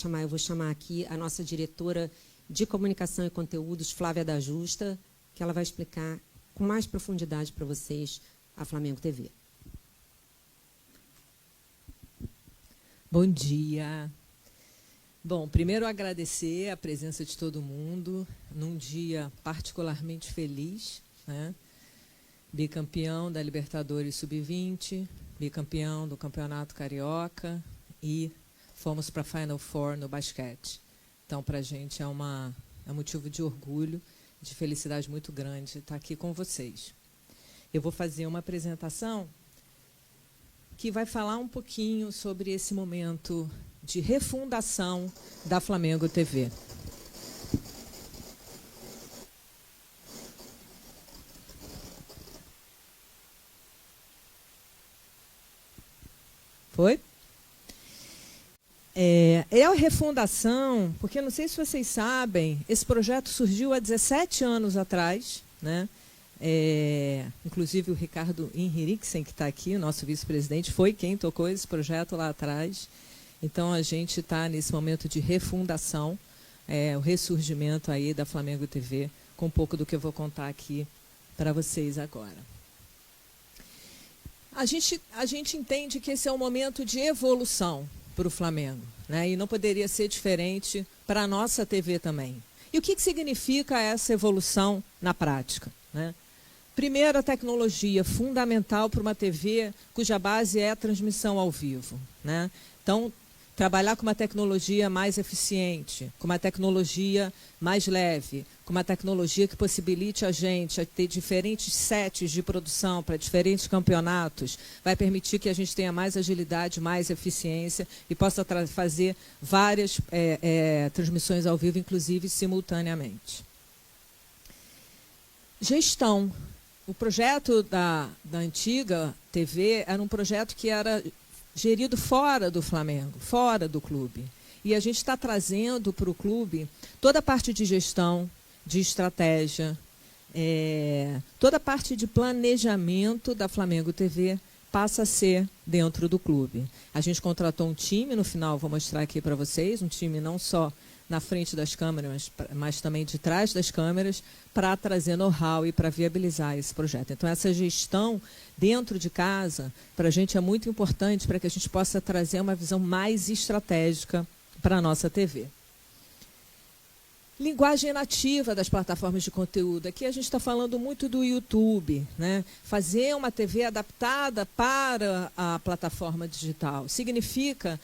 Eu vou chamar aqui a nossa diretora de Comunicação e Conteúdos, Flávia da Justa, que ela vai explicar com mais profundidade para vocês a Flamengo TV. Bom dia. Bom, primeiro agradecer a presença de todo mundo num dia particularmente feliz, né? Bicampeão da Libertadores Sub-20, bicampeão do Campeonato Carioca e fomos para a Final Four no basquete. Então, para a gente é motivo de orgulho, de felicidade muito grande estar aqui com vocês. Eu vou fazer uma apresentação que vai falar um pouquinho sobre esse momento de refundação da Flamengo TV. Foi? É a refundação, porque não sei se vocês sabem, esse projeto surgiu há 17 anos atrás, né? Inclusive o Ricardo Henriksen, que está aqui, o nosso vice-presidente, foi quem tocou esse projeto lá atrás. Então, a gente está nesse momento de refundação, o ressurgimento aí da Flamengo TV, com um pouco do que eu vou contar aqui para vocês agora. A gente entende que esse é um momento de evolução para o Flamengo, né? E não poderia ser diferente para a nossa TV também. E o que significa essa evolução na prática, né? Primeiro, a tecnologia fundamental para uma TV cuja base é a transmissão ao vivo, né? Então, trabalhar com uma tecnologia mais eficiente, com uma tecnologia mais leve, com uma tecnologia que possibilite a gente a ter diferentes sets de produção para diferentes campeonatos, vai permitir que a gente tenha mais agilidade, mais eficiência e possa fazer várias transmissões ao vivo, inclusive simultaneamente. Gestão. O projeto da antiga TV era um projeto que era gerido fora do Flamengo, fora do clube. E a gente está trazendo para o clube toda a parte de gestão, de estratégia, toda a parte de planejamento da Flamengo TV passa a ser dentro do clube. A gente contratou um time, no final vou mostrar aqui para vocês, um time não só na frente das câmeras, mas também de trás das câmeras, para trazer know-how e para viabilizar esse projeto. Então, essa gestão dentro de casa, para a gente é muito importante para que a gente possa trazer uma visão mais estratégica para a nossa TV. Linguagem nativa das plataformas de conteúdo. Aqui a gente está falando muito do YouTube, né? Fazer uma TV adaptada para a plataforma digital. Significa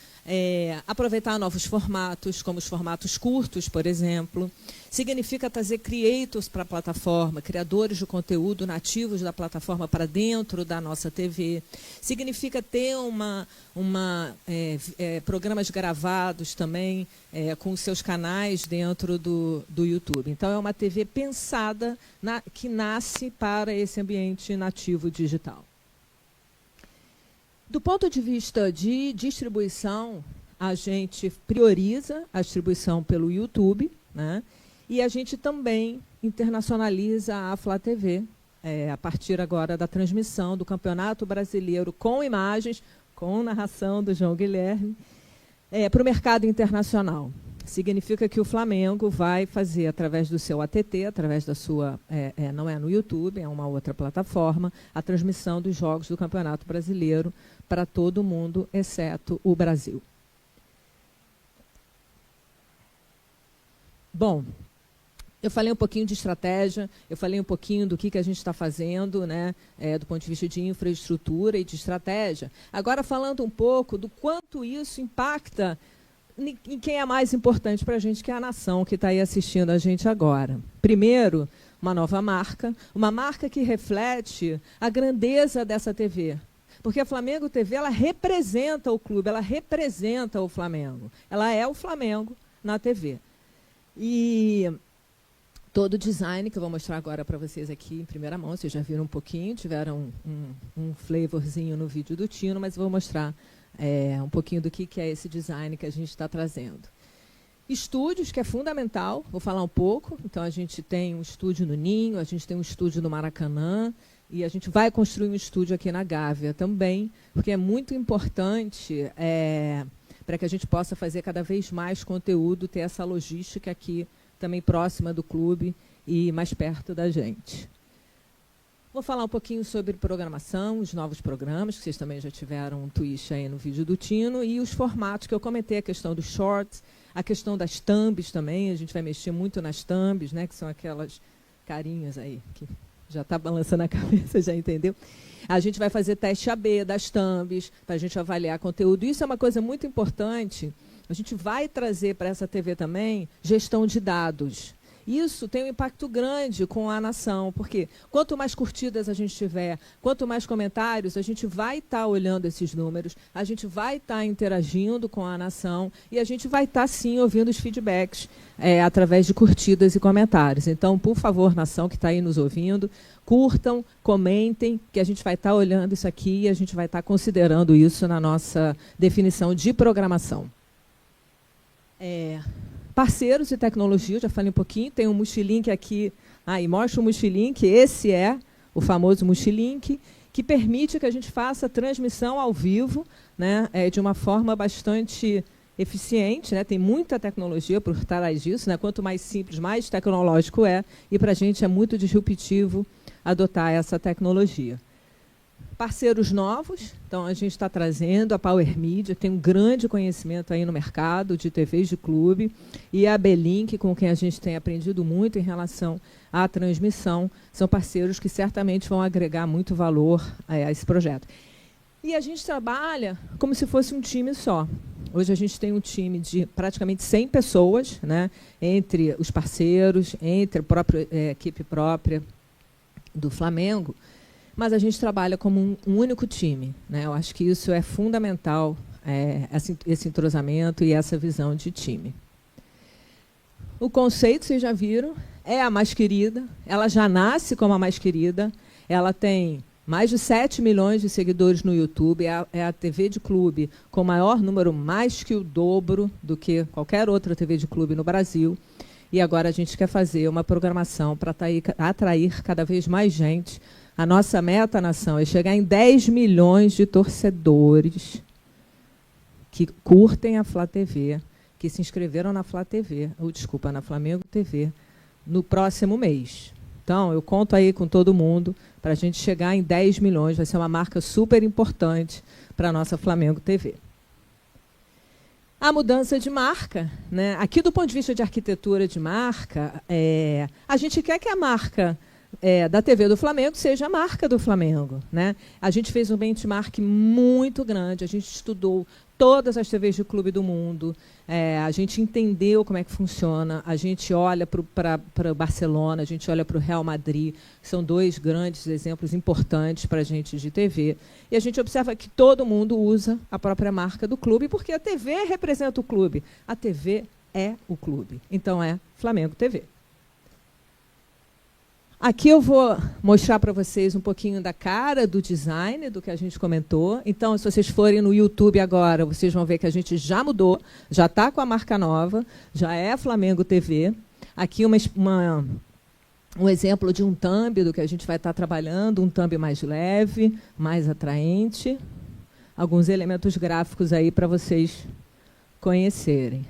aproveitar novos formatos, como os formatos curtos, por exemplo. Significa trazer creators para a plataforma, criadores de conteúdo nativos da plataforma para dentro da nossa TV. Significa ter programas gravados também com os seus canais dentro do YouTube. Então, é uma TV pensada que nasce para esse ambiente nativo digital. Do ponto de vista de distribuição, a gente prioriza a distribuição pelo YouTube, né? E a gente também internacionaliza a Flá TV, a partir agora da transmissão do Campeonato Brasileiro com imagens, com narração do João Guilherme, para o mercado internacional. Significa que o Flamengo vai fazer, através do seu ATT, através da sua, não é no YouTube, é uma outra plataforma, a transmissão dos jogos do Campeonato Brasileiro para todo mundo, exceto o Brasil. Bom, eu falei um pouquinho de estratégia, eu falei um pouquinho do que a gente está fazendo, né, do ponto de vista de infraestrutura e de estratégia. Agora, falando um pouco do quanto isso impacta em quem é mais importante para a gente, que é a nação que está aí assistindo a gente agora. Primeiro, uma nova marca, uma marca que reflete a grandeza dessa TV. Porque a Flamengo TV, ela representa o clube, ela representa o Flamengo. Ela é o Flamengo na TV. E todo o design, que eu vou mostrar agora para vocês aqui em primeira mão, vocês já viram um pouquinho, tiveram um flavorzinho no vídeo do Tino, mas eu vou mostrar um pouquinho do que é esse design que a gente está trazendo. Estúdios, que é fundamental, vou falar um pouco. Então, a gente tem um estúdio no Ninho, a gente tem um estúdio no Maracanã, e a gente vai construir um estúdio aqui na Gávea também, porque é muito importante para que a gente possa fazer cada vez mais conteúdo, ter essa logística aqui também próxima do clube e mais perto da gente. Vou falar um pouquinho sobre programação, os novos programas, que vocês também já tiveram um twist aí no vídeo do Tino, e os formatos que eu comentei, a questão dos shorts, a questão das thumbs também, a gente vai mexer muito nas thumbs, né, que são aquelas carinhas aí, que já está balançando a cabeça, já entendeu? A gente vai fazer teste AB das thumbs, para a gente avaliar conteúdo. Isso é uma coisa muito importante. A gente vai trazer para essa TV também gestão de dados. Isso tem um impacto grande com a nação, porque quanto mais curtidas a gente tiver, quanto mais comentários, a gente vai estar olhando esses números, a gente vai estar interagindo com a nação e a gente vai estar, sim, ouvindo os feedbacks através de curtidas e comentários. Então, por favor, nação que está aí nos ouvindo, curtam, comentem, que a gente vai estar olhando isso aqui e a gente vai estar considerando isso na nossa definição de programação. Parceiros de tecnologia, eu já falei um pouquinho, tem um Multilink aqui, e mostra o Multilink, esse é o famoso Multilink, que permite que a gente faça transmissão ao vivo, né, de uma forma bastante eficiente, né, tem muita tecnologia por trás disso, né, quanto mais simples, mais tecnológico é, e para a gente é muito disruptivo adotar essa tecnologia. Parceiros novos, então a gente está trazendo a Power Media, tem um grande conhecimento aí no mercado de TVs de clube, e a Belink, com quem a gente tem aprendido muito em relação à transmissão, são parceiros que certamente vão agregar muito valor a esse projeto. E a gente trabalha como se fosse um time só. Hoje a gente tem um time de praticamente 100 pessoas, né, entre os parceiros, entre a própria equipe própria do Flamengo, mas a gente trabalha como um único time, né? Eu acho que isso é fundamental, esse entrosamento e essa visão de time. O conceito, vocês já viram, é a mais querida, ela já nasce como a mais querida, ela tem mais de 7 milhões de seguidores no YouTube, é a TV de clube com o maior número, mais que o dobro do que qualquer outra TV de clube no Brasil. E agora a gente quer fazer uma programação para atrair cada vez mais gente. A nossa meta, nação, é chegar em 10 milhões de torcedores que curtem a Flá TV, que se inscreveram na Flá TV, na Flamengo TV, no próximo mês. Então, eu conto aí com todo mundo para a gente chegar em 10 milhões. Vai ser uma marca super importante para a nossa Flamengo TV. A mudança de marca, né? Aqui, do ponto de vista de arquitetura de marca, a gente quer que a marca da TV do Flamengo seja a marca do Flamengo, né? A gente fez um benchmark muito grande, a gente estudou todas as TVs de clube do mundo, a gente entendeu como é que funciona, a gente olha para o Barcelona, a gente olha para o Real Madrid, que são dois grandes exemplos importantes para a gente de TV, e a gente observa que todo mundo usa a própria marca do clube, porque a TV representa o clube, a TV é o clube, então é Flamengo TV. Aqui eu vou mostrar para vocês um pouquinho da cara do design, do que a gente comentou. Então, se vocês forem no YouTube agora, vocês vão ver que a gente já mudou, já está com a marca nova, já é Flamengo TV. Aqui um exemplo de um thumb do que a gente vai estar trabalhando, um thumb mais leve, mais atraente. Alguns elementos gráficos aí para vocês conhecerem.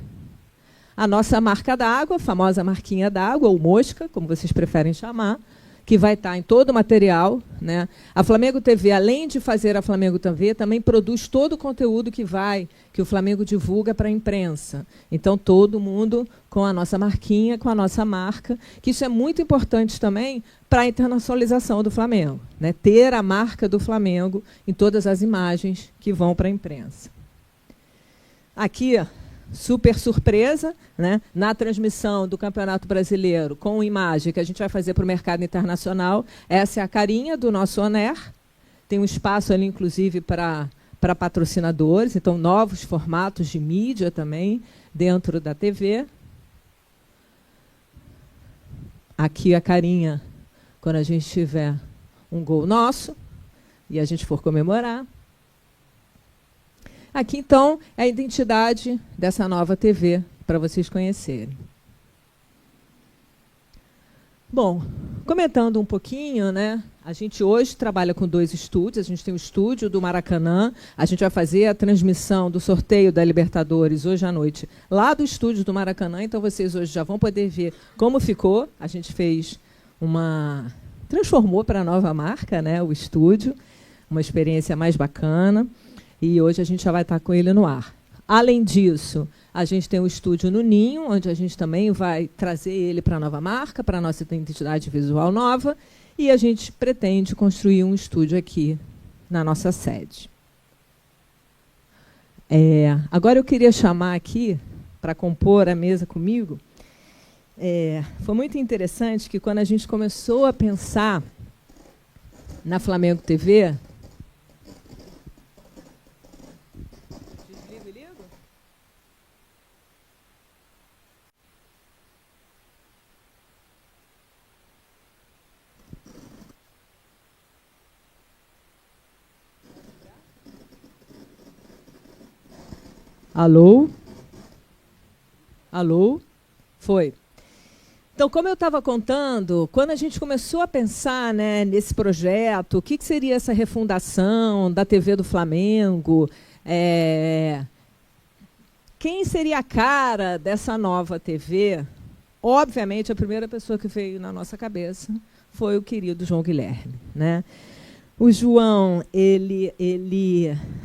A nossa marca d'água, a famosa marquinha d'água, ou mosca, como vocês preferem chamar, que vai estar em todo o material, né? A Flamengo TV, além de fazer a Flamengo TV, também produz todo o conteúdo que o Flamengo divulga para a imprensa. Então, todo mundo com a nossa marquinha, com a nossa marca, que isso é muito importante também para a internacionalização do Flamengo, né? Ter a marca do Flamengo em todas as imagens que vão para a imprensa. Aqui, super surpresa, né? Na transmissão do Campeonato Brasileiro, com imagem que a gente vai fazer para o mercado internacional. Essa é a carinha do nosso Oner. Tem um espaço ali, inclusive, para patrocinadores, então novos formatos de mídia também dentro da TV. Aqui a carinha quando a gente tiver um gol nosso e a gente for comemorar. Aqui, então, é a identidade dessa nova TV, para vocês conhecerem. Bom, comentando um pouquinho, né, A gente hoje trabalha com 2 estúdios. A gente tem o estúdio do Maracanã. A gente vai fazer a transmissão do sorteio da Libertadores hoje à noite lá do estúdio do Maracanã. Então, vocês hoje já vão poder ver como ficou. A gente fez transformou para a nova marca, né, o estúdio. Uma experiência mais bacana. E hoje a gente já vai estar com ele no ar. Além disso, a gente tem um estúdio no Ninho, onde a gente também vai trazer ele para a nova marca, para a nossa identidade visual nova. E a gente pretende construir um estúdio aqui na nossa sede. Agora eu queria chamar aqui, para compor a mesa comigo, foi muito interessante que quando a gente começou a pensar na Flamengo TV... Desligo e ligo? Alô? Alô? Foi. Então, como eu estava contando, quando a gente começou a pensar, né, nesse projeto, o que seria essa refundação da TV do Flamengo, quem seria a cara dessa nova TV, obviamente, a primeira pessoa que veio na nossa cabeça foi o querido João Guilherme, né? O João, ele,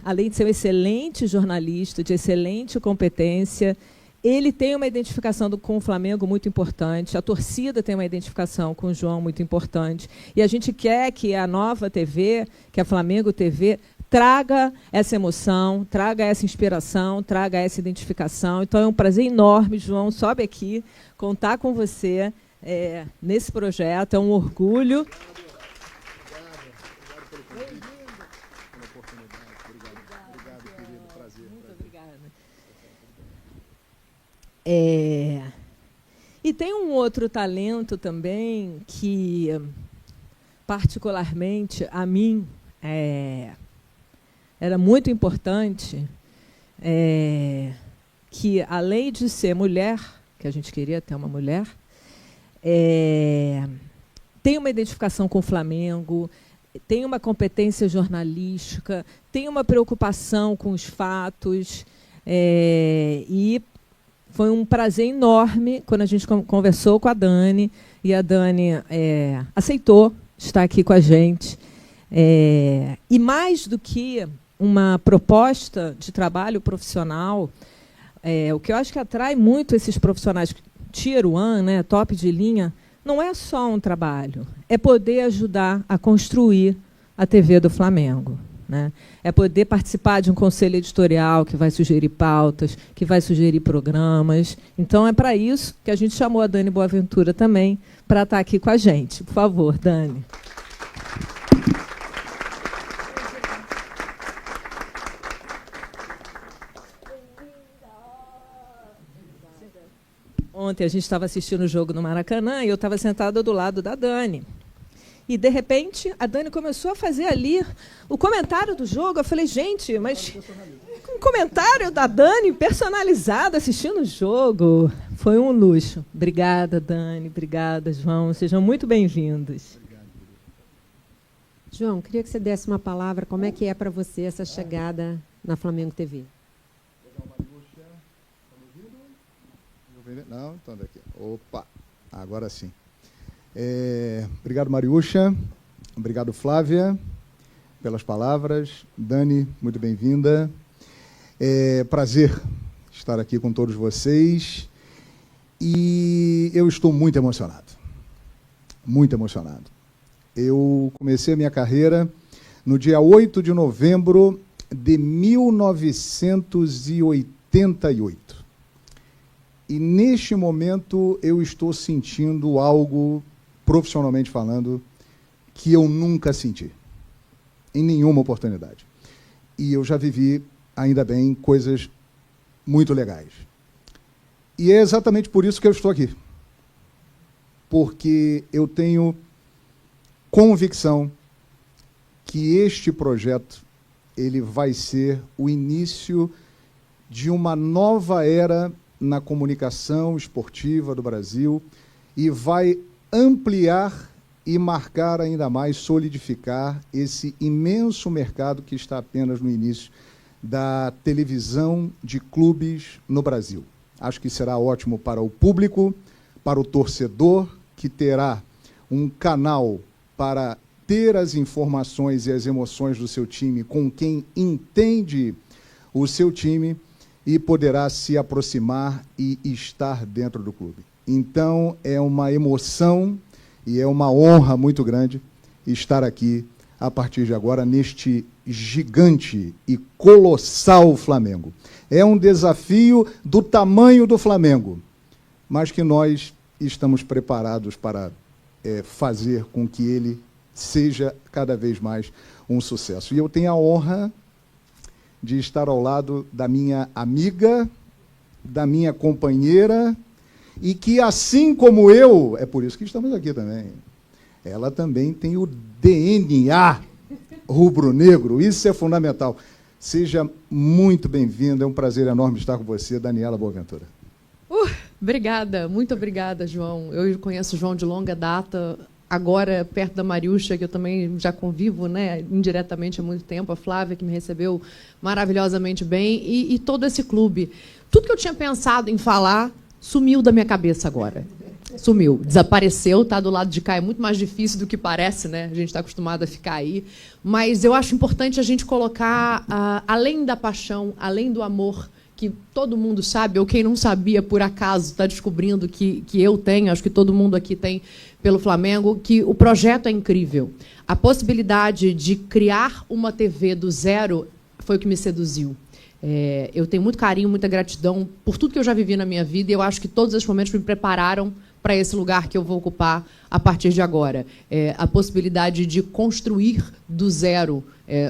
além de ser um excelente jornalista, de excelente competência, ele tem uma identificação com o Flamengo muito importante, a torcida tem uma identificação com o João muito importante, e a gente quer que a nova TV, que a Flamengo TV, traga essa emoção, traga essa inspiração, traga essa identificação. Então, é um prazer enorme, João, sobe aqui, contar com você nesse projeto, é um orgulho. E tem um outro talento também que, particularmente, a mim, era muito importante, que, além de ser mulher, que a gente queria ter uma mulher, tem uma identificação com o Flamengo, tem uma competência jornalística, tem uma preocupação com os fatos, e foi um prazer enorme quando a gente conversou com a Dani, e a Dani aceitou estar aqui com a gente. E mais do que uma proposta de trabalho profissional, o que eu acho que atrai muito esses profissionais Tier 1, né, top de linha, não é só um trabalho, é poder ajudar a construir a TV do Flamengo, né? É poder participar de um conselho editorial que vai sugerir pautas, que vai sugerir programas. Então, é para isso que a gente chamou a Dani Boaventura também, para estar aqui com a gente. Por favor, Dani. Ontem a gente estava assistindo o jogo no Maracanã e eu estava sentada do lado da Dani. E, de repente, a Dani começou a fazer ali o comentário do jogo. Eu falei, gente, mas um comentário da Dani personalizado assistindo o jogo. Foi um luxo. Obrigada, Dani. Obrigada, João. Sejam muito bem-vindos. João, queria que você desse uma palavra. Como é que é para você essa chegada na Flamengo TV? Não, então daqui. Opa, agora sim. Obrigado, Mariúcha. Obrigado, Flávia, pelas palavras. Dani, muito bem-vinda. Prazer estar aqui com todos vocês. E eu estou muito emocionado. Muito emocionado. Eu comecei a minha carreira no dia 8 de novembro de 1988. E, neste momento, eu estou sentindo algo, profissionalmente falando, que eu nunca senti, em nenhuma oportunidade. E eu já vivi, ainda bem, coisas muito legais. E é exatamente por isso que eu estou aqui. Porque eu tenho convicção que este projeto ele vai ser o início de uma nova era na comunicação esportiva do Brasil e vai ampliar e marcar ainda mais, solidificar esse imenso mercado que está apenas no início da televisão de clubes no Brasil. Acho que será ótimo para o público, para o torcedor, que terá um canal para ter as informações e as emoções do seu time com quem entende o seu time e poderá se aproximar e estar dentro do clube. Então, é uma emoção e é uma honra muito grande estar aqui, a partir de agora, neste gigante e colossal Flamengo. É um desafio do tamanho do Flamengo, mas que nós estamos preparados para fazer com que ele seja cada vez mais um sucesso. E eu tenho a honra de estar ao lado da minha amiga, da minha companheira, e que, assim como eu, é por isso que estamos aqui também, ela também tem o DNA rubro-negro, isso é fundamental. Seja muito bem-vinda, é um prazer enorme estar com você, Daniela Boaventura. Obrigada, muito obrigada, João. Eu conheço o João de longa data, agora perto da Mariúcha, que eu também já convivo, né, indiretamente há muito tempo, a Flávia, que me recebeu maravilhosamente bem, e todo esse clube. Tudo que eu tinha pensado em falar sumiu da minha cabeça agora. Sumiu, desapareceu, está do lado de cá, é muito mais difícil do que parece, né? A gente está acostumado a ficar aí. Mas eu acho importante a gente colocar, além da paixão, além do amor, que todo mundo sabe, ou quem não sabia, por acaso, está descobrindo que eu tenho, acho que todo mundo aqui tem pelo Flamengo, que o projeto é incrível. A possibilidade de criar uma TV do zero foi o que me seduziu. Eu tenho muito carinho, muita gratidão por tudo que eu já vivi na minha vida, e eu acho que todos esses momentos me prepararam para esse lugar que eu vou ocupar a partir de agora. A possibilidade de construir do zero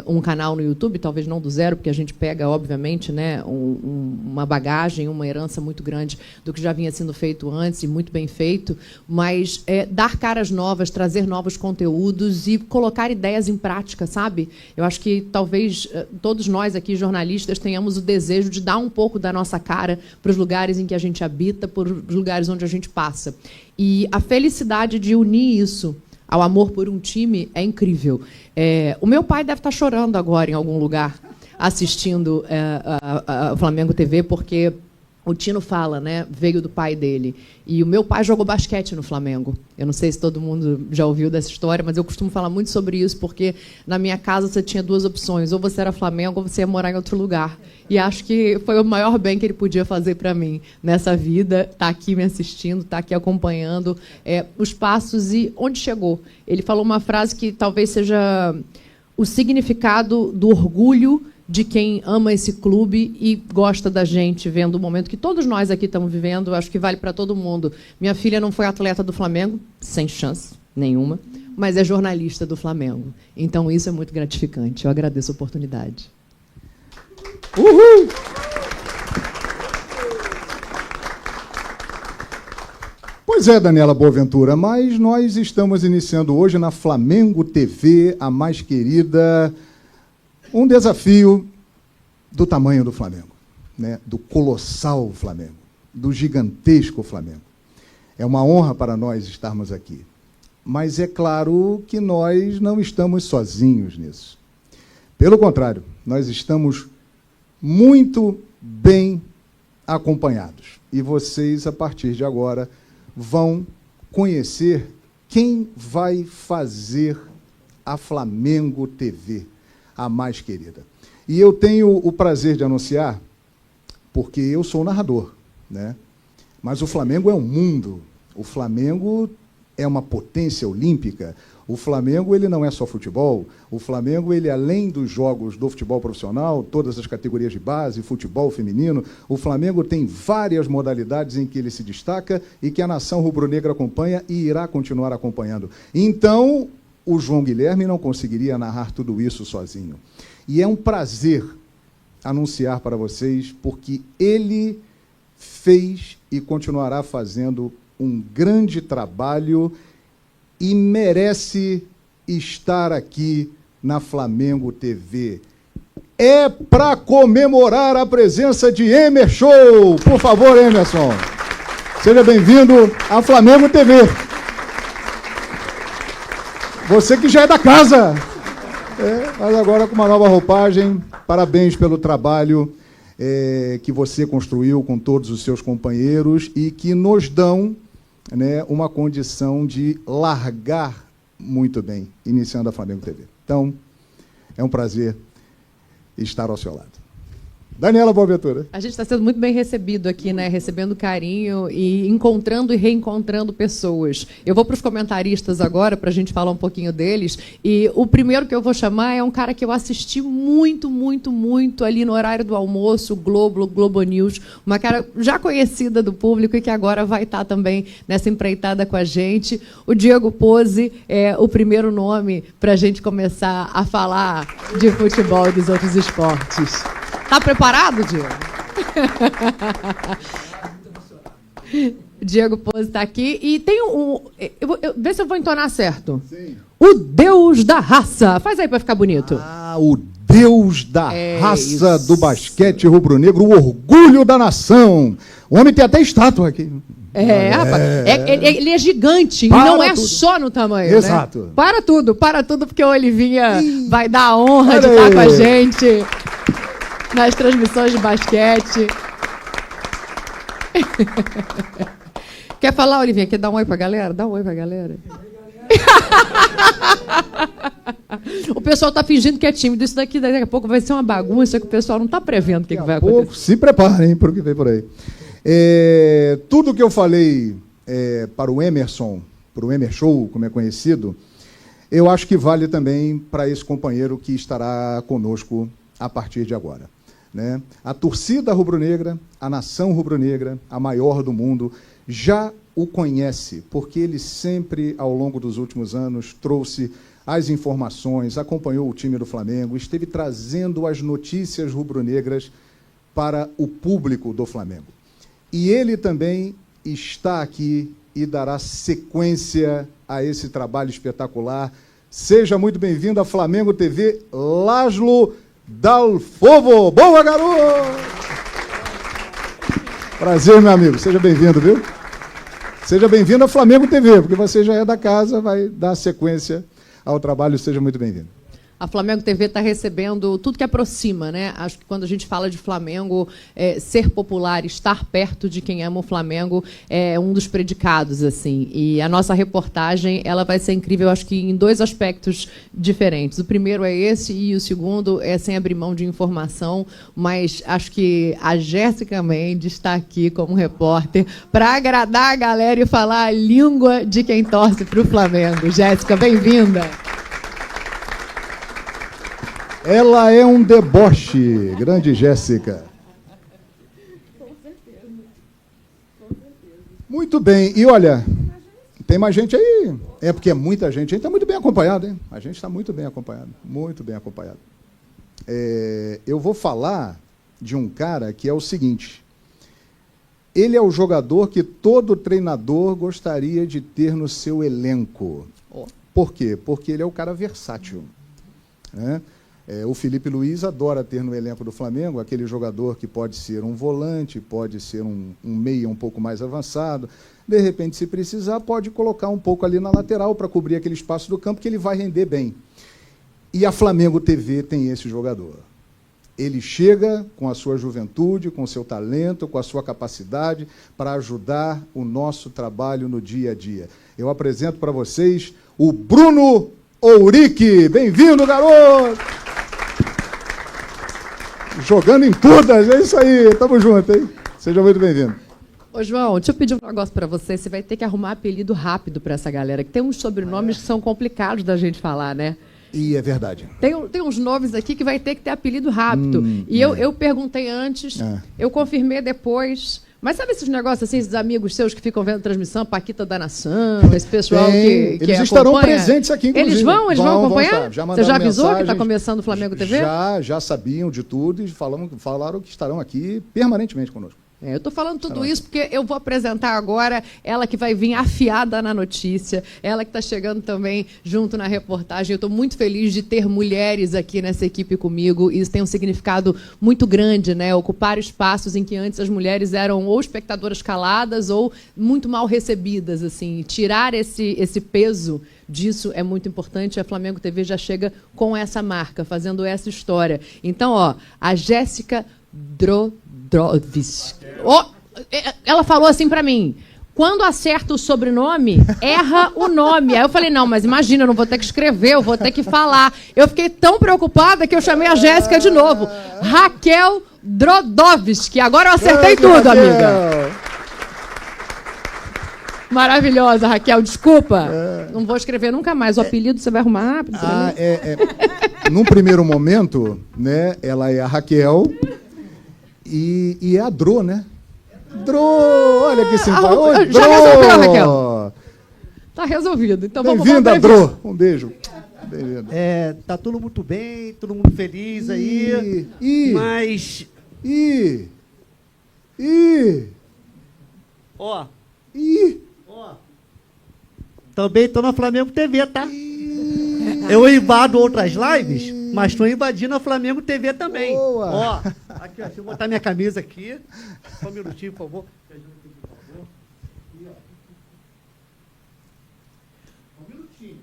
um canal no YouTube, talvez não do zero, porque a gente pega, obviamente, né, uma bagagem, uma herança muito grande do que já vinha sendo feito antes, e muito bem feito, mas dar caras novas, trazer novos conteúdos e colocar ideias em prática, sabe? Eu acho que talvez todos nós aqui, jornalistas, tenhamos o desejo de dar um pouco da nossa cara para os lugares em que a gente habita, para os lugares onde a gente passa. E a felicidade de unir isso ao amor por um time é incrível. O meu pai deve estar chorando agora em algum lugar, assistindo a Flamengo TV, porque o Tino fala, né, veio do pai dele. E o meu pai jogou basquete no Flamengo. Eu não sei se todo mundo já ouviu dessa história, mas eu costumo falar muito sobre isso, porque na minha casa você tinha duas opções: ou você era Flamengo ou você ia morar em outro lugar. E acho que foi o maior bem que ele podia fazer para mim nessa vida, estar aqui me assistindo, estar aqui acompanhando os passos e onde chegou. Ele falou uma frase que talvez seja o significado do orgulho de quem ama esse clube e gosta da gente, vendo o momento que todos nós aqui estamos vivendo. Acho que vale para todo mundo. Minha filha não foi atleta do Flamengo, sem chance nenhuma, mas é jornalista do Flamengo. Então, isso é muito gratificante. Eu agradeço a oportunidade. Uhul! Pois é, Daniela Boaventura, mas nós estamos iniciando hoje na Flamengo TV, a mais querida, um desafio do tamanho do Flamengo, né? Do colossal Flamengo, do gigantesco Flamengo. É uma honra para nós estarmos aqui. Mas é claro que nós não estamos sozinhos nisso. Pelo contrário, nós estamos muito bem acompanhados. E vocês, a partir de agora, vão conhecer quem vai fazer a Flamengo TV, a mais querida. E eu tenho o prazer de anunciar, porque eu sou narrador, né? Mas o Flamengo é um mundo. O Flamengo é uma potência olímpica. O Flamengo, ele não é só futebol. O Flamengo, ele, além dos jogos do futebol profissional, todas as categorias de base, futebol feminino, o Flamengo tem várias modalidades em que ele se destaca e que a nação rubro-negra acompanha e irá continuar acompanhando. Então, o João Guilherme não conseguiria narrar tudo isso sozinho. E é um prazer anunciar para vocês, porque ele fez e continuará fazendo um grande trabalho e merece estar aqui na Flamengo TV. É para comemorar a presença de Emerson. Por favor, Emerson. Seja bem-vindo à Flamengo TV. Você que já é da casa. Mas agora com uma nova roupagem. Parabéns pelo trabalho que você construiu com todos os seus companheiros e que nos dão, né, uma condição de largar muito bem, iniciando a Flamengo TV. Então, é um prazer estar ao seu lado. Daniela Boaventura. A gente está sendo muito bem recebido aqui, né? Recebendo carinho e encontrando e reencontrando pessoas. Eu vou para os comentaristas agora, para a gente falar um pouquinho deles. E o primeiro que eu vou chamar é um cara que eu assisti muito, muito, muito ali no horário do almoço, Globo News. Uma cara já conhecida do público e que agora vai estar também nessa empreitada com a gente. O Diego Pose é o primeiro nome para a gente começar a falar de futebol e dos outros esportes. Tá preparado, Diego? Diego Pose está aqui. E tem vê se eu vou entonar certo. Sim. O Deus da raça. Faz aí para ficar bonito. O Deus da raça do basquete rubro-negro, o orgulho da nação. O homem tem até estátua aqui. Rapaz. Ele é gigante e não é tudo. Só no tamanho. Exato. Né? Para tudo, porque o Olivinha vai dar a honra de estar com a gente nas transmissões de basquete. Quer falar, Olivinha? Quer dar um oi pra galera? Dá um oi pra galera. O pessoal está fingindo que é tímido. Isso daqui a pouco vai ser uma bagunça que o pessoal não está prevendo o que vai acontecer. Se preparem para o que vem por aí. Tudo que eu falei para o Emerson, para o Emer Show, como é conhecido, eu acho que vale também para esse companheiro que estará conosco a partir de agora. Né? A torcida rubro-negra, a nação rubro-negra, a maior do mundo, já o conhece, porque ele sempre, ao longo dos últimos anos, trouxe as informações, acompanhou o time do Flamengo, esteve trazendo as notícias rubro-negras para o público do Flamengo. E ele também está aqui e dará sequência a esse trabalho espetacular. Seja muito bem-vindo à Flamengo TV, Laszlo Dalfovo. Boa, garoto! Prazer, meu amigo. Seja bem-vindo, viu? Seja bem-vindo à Flamengo TV, porque você já é da casa, vai dar sequência ao trabalho. Seja muito bem-vindo. A Flamengo TV está recebendo tudo que aproxima, né? Acho que quando a gente fala de Flamengo, ser popular, estar perto de quem ama o Flamengo é um dos predicados, assim. E a nossa reportagem, ela vai ser incrível, acho que em dois aspectos diferentes. O primeiro é esse e o segundo é sem abrir mão de informação, mas acho que a Jéssica Mendes está aqui como repórter para agradar a galera e falar a língua de quem torce para o Flamengo. Jéssica, bem-vinda. Ela é um deboche, grande Jéssica. Com certeza. Muito bem, e olha, tem mais gente aí. Porque é muita gente. A gente está muito bem acompanhado, hein? A gente está muito bem acompanhado, muito bem acompanhado. Eu vou falar de um cara que é o seguinte. Ele é o jogador que todo treinador gostaria de ter no seu elenco. Por quê? Porque ele é o cara versátil, né? O Felipe Luiz adora ter no elenco do Flamengo aquele jogador que pode ser um volante, pode ser um meia um pouco mais avançado. De repente, se precisar, pode colocar um pouco ali na lateral para cobrir aquele espaço do campo que ele vai render bem. E a Flamengo TV tem esse jogador. Ele chega com a sua juventude, com o seu talento, com a sua capacidade para ajudar o nosso trabalho no dia a dia. Eu apresento para vocês o Bruno Ourique. Bem-vindo, garoto! Jogando em todas, é isso aí. Tamo junto, hein? Seja muito bem-vindo. Ô, João, deixa eu pedir um negócio para você. Você vai ter que arrumar apelido rápido para essa galera, que tem uns sobrenomes que são complicados da gente falar, né? E é verdade. Tem uns nomes aqui que vai ter que ter apelido rápido. Eu perguntei antes, eu confirmei depois. Mas sabe esses negócios assim, esses amigos seus que ficam vendo transmissão, Paquita da Nação, esse pessoal que eles acompanha? Estarão presentes aqui, inclusive. Eles vão acompanhar? Você já avisou que está começando o Flamengo TV? Já sabiam de tudo e falaram que estarão aqui permanentemente conosco. Eu estou falando tudo isso porque eu vou apresentar agora ela que vai vir afiada na notícia, ela que está chegando também junto na reportagem. Eu estou muito feliz de ter mulheres aqui nessa equipe comigo. Isso tem um significado muito grande, né? Ocupar espaços em que antes as mulheres eram ou espectadoras caladas ou muito mal recebidas. Assim. Tirar esse peso disso é muito importante. A Flamengo TV já chega com essa marca, fazendo essa história. Então, ó, a Jéssica Drovis. Oh, ela falou assim pra mim: quando acerta o sobrenome, erra o nome. Aí eu falei: não, mas imagina, eu não vou ter que escrever, eu vou ter que falar. Eu fiquei tão preocupada que eu chamei a Jéssica de novo. Raquel Drodovski. Agora eu acertei tudo, amiga. Maravilhosa, Raquel. Desculpa. Não vou escrever nunca mais. O apelido você vai arrumar rápido pra mim? Num primeiro momento, né, ela é a Raquel e é a Dro, né? Dro, olha que simpático. Já resolveu, Raquel? Tá resolvido. Então vamos lá. Bem-vinda, Dro. Um beijo. Bem-vinda. Tá tudo muito bem, todo mundo feliz aí. Mas... Ó. Também tô na Flamengo TV, tá? Eu invado outras lives, mas estou invadindo a Flamengo TV também. Boa. Ó, aqui, ó, deixa eu botar minha camisa aqui. Só um minutinho, por favor. Só um minutinho.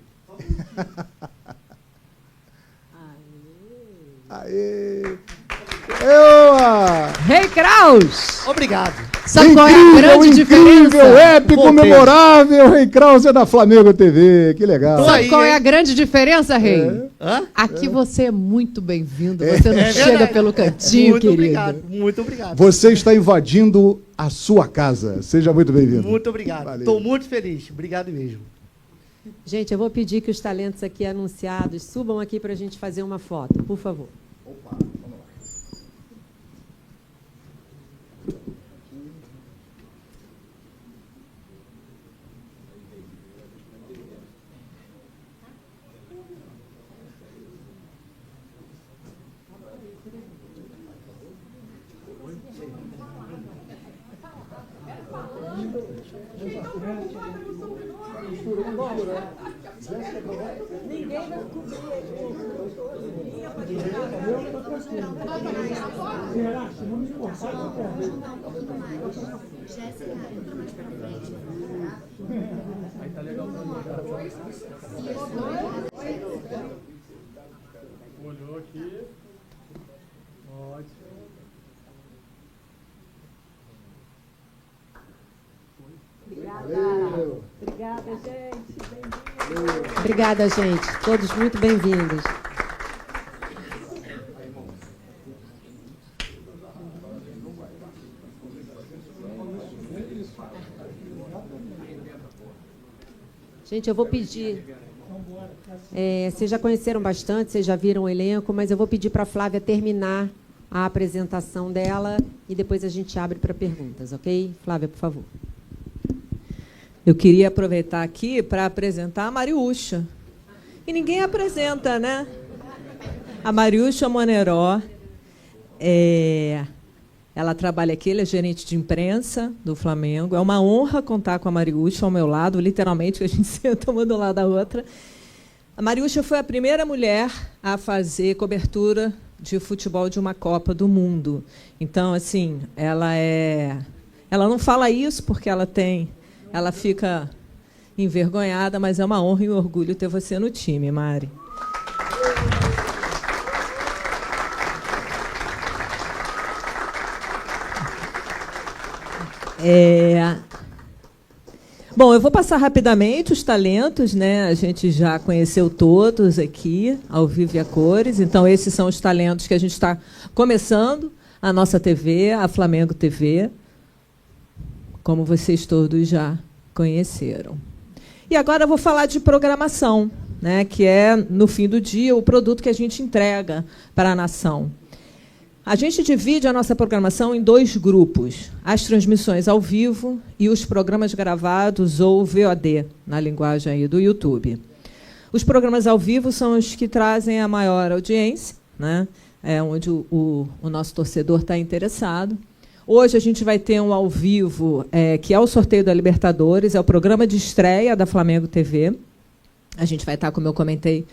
Aê! Eua! Rei Kraus! Obrigado. Sabe qual é a grande diferença? Épico, Voltei. memorável, Rei Kraus é da Flamengo TV. Que legal. Tô aí. Sabe qual é a grande diferença, Rei? Hã? Aqui você é muito bem-vindo. Você não chega verdade. pelo cantinho, muito querido. Obrigado, muito obrigado. Você está invadindo a sua casa. Seja muito bem-vindo. Muito obrigado. Valeu. Estou muito feliz. Obrigado mesmo. Gente, eu vou pedir que os talentos aqui anunciados subam aqui para a gente fazer uma foto, por favor. Olhou aqui. Ótimo. Obrigada, gente. Todos muito bem-vindos. Gente, eu vou pedir... vocês já conheceram bastante, vocês já viram o elenco, mas eu vou pedir para a Flávia terminar a apresentação dela e depois a gente abre para perguntas, ok? Flávia, por favor. Eu queria aproveitar aqui para apresentar a Mariúcha. E ninguém apresenta, né? A Mariúcha Moneró, ela trabalha aqui, ela é gerente de imprensa do Flamengo. É uma honra contar com a Mariúcha ao meu lado, literalmente, que a gente senta uma do lado da outra. A Mariúcha foi a primeira mulher a fazer cobertura de futebol de uma Copa do Mundo. Então, assim, ela não fala isso porque ela fica envergonhada, mas é uma honra e um orgulho ter você no time, Mari. Bom, eu vou passar rapidamente os talentos, né? A gente já conheceu todos aqui, ao vivo e a cores. Então, esses são os talentos que a gente está começando a nossa TV, a Flamengo TV, como vocês todos já conheceram. E agora eu vou falar de programação, né? Que é, no fim do dia, o produto que a gente entrega para a nação. A gente divide a nossa programação em 2 grupos, as transmissões ao vivo e os programas gravados ou VOD, na linguagem aí do YouTube. Os programas ao vivo são os que trazem a maior audiência, né? É onde o nosso torcedor está interessado. Hoje a gente vai ter um ao vivo, que é o sorteio da Libertadores, é o programa de estreia da Flamengo TV. A gente vai estar, como eu comentei,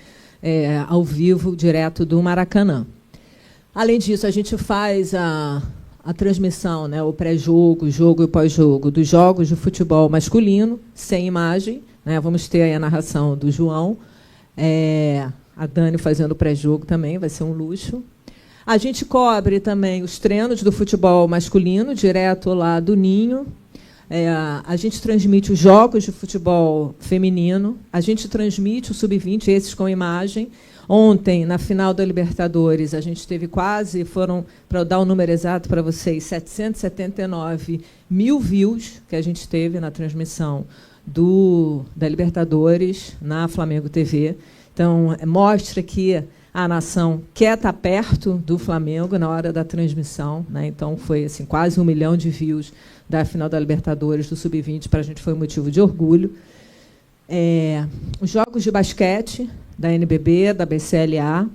ao vivo, direto do Maracanã. Além disso, a gente faz a transmissão, né, o pré-jogo, o jogo e o pós-jogo dos jogos de futebol masculino, sem imagem. Né, vamos ter aí a narração do João, a Dani fazendo o pré-jogo também, vai ser um luxo. A gente cobre também os treinos do futebol masculino, direto lá do Ninho. A gente transmite os jogos de futebol feminino, a gente transmite o Sub-20, esses com imagem. Ontem, na final da Libertadores, a gente teve foram, para eu dar o número exato para vocês, 779 mil views que a gente teve na transmissão da Libertadores na Flamengo TV. Então, mostra que a nação quer estar perto do Flamengo na hora da transmissão. Né? Então, foi assim, quase 1 milhão de views da final da Libertadores do Sub-20, para a gente foi um motivo de orgulho. Os jogos de basquete da NBB, da BCLA,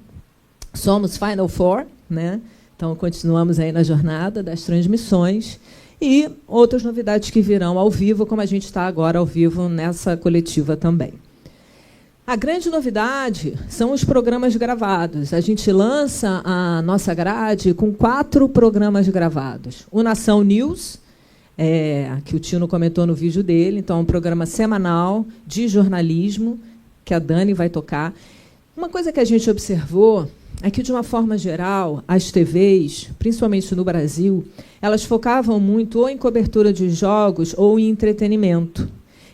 somos Final Four, né? Então continuamos aí na jornada das transmissões e outras novidades que virão ao vivo, como a gente está agora ao vivo nessa coletiva também. A grande novidade são os programas gravados. A gente lança a nossa grade com 4 programas gravados. O Nação News, que o Tino comentou no vídeo dele, então é um programa semanal de jornalismo, que a Dani vai tocar. Uma coisa que a gente observou é que, de uma forma geral, as TVs, principalmente no Brasil, elas focavam muito ou em cobertura de jogos ou em entretenimento.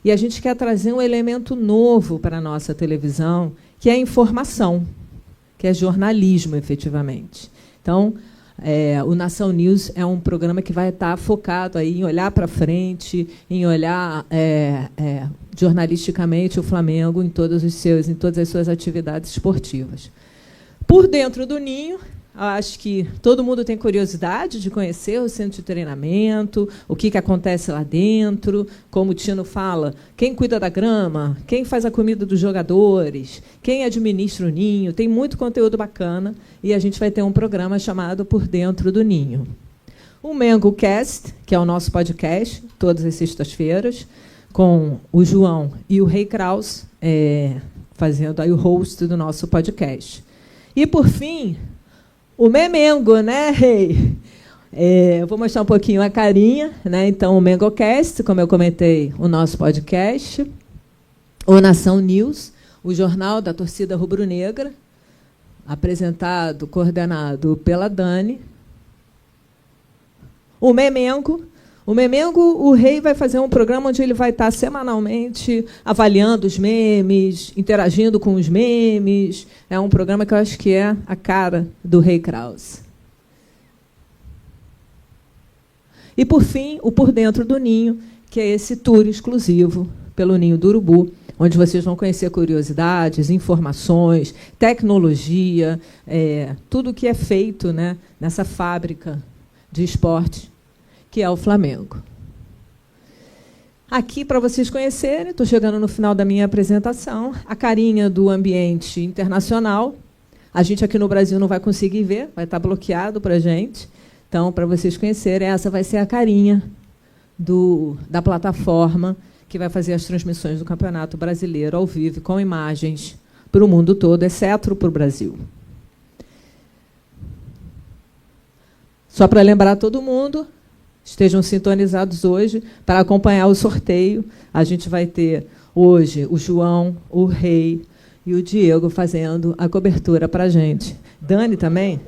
E a gente quer trazer um elemento novo para a nossa televisão, que é a informação, que é jornalismo, efetivamente. Então, o Nação News é um programa que vai estar focado aí em olhar para frente, em olhar jornalisticamente o Flamengo em todas as suas atividades esportivas. Por dentro do Ninho, acho que todo mundo tem curiosidade de conhecer o centro de treinamento, o que acontece lá dentro, como o Tino fala, quem cuida da grama, quem faz a comida dos jogadores, quem administra o Ninho, tem muito conteúdo bacana e a gente vai ter um programa chamado Por Dentro do Ninho. O MengoCast, que é o nosso podcast, todas as sextas-feiras, com o João e o Rei Kraus, fazendo aí o host do nosso podcast. E, por fim, o Memengo, né, Rei? Eu vou mostrar um pouquinho a carinha. Né? Então, o MengoCast, como eu comentei, o nosso podcast. O Nação News, o jornal da torcida rubro-negra, apresentado, coordenado pela Dani. O Memengo, o Rei vai fazer um programa onde ele vai estar semanalmente avaliando os memes, interagindo com os memes. É um programa que eu acho que é a cara do Rei Kraus. E, por fim, o Por Dentro do Ninho, que é esse tour exclusivo pelo Ninho do Urubu, onde vocês vão conhecer curiosidades, informações, tecnologia, tudo o que é feito, né, nessa fábrica de esporte que é o Flamengo. Aqui, para vocês conhecerem, estou chegando no final da minha apresentação, a carinha do ambiente internacional. A gente aqui no Brasil não vai conseguir ver, vai estar bloqueado para a gente. Então, para vocês conhecerem, essa vai ser a carinha da plataforma que vai fazer as transmissões do Campeonato Brasileiro ao vivo, com imagens para o mundo todo, exceto para o Brasil. Só para lembrar todo mundo, estejam sintonizados hoje para acompanhar o sorteio. A gente vai ter hoje o João, o Rei e o Diego fazendo a cobertura para a gente. Dani também?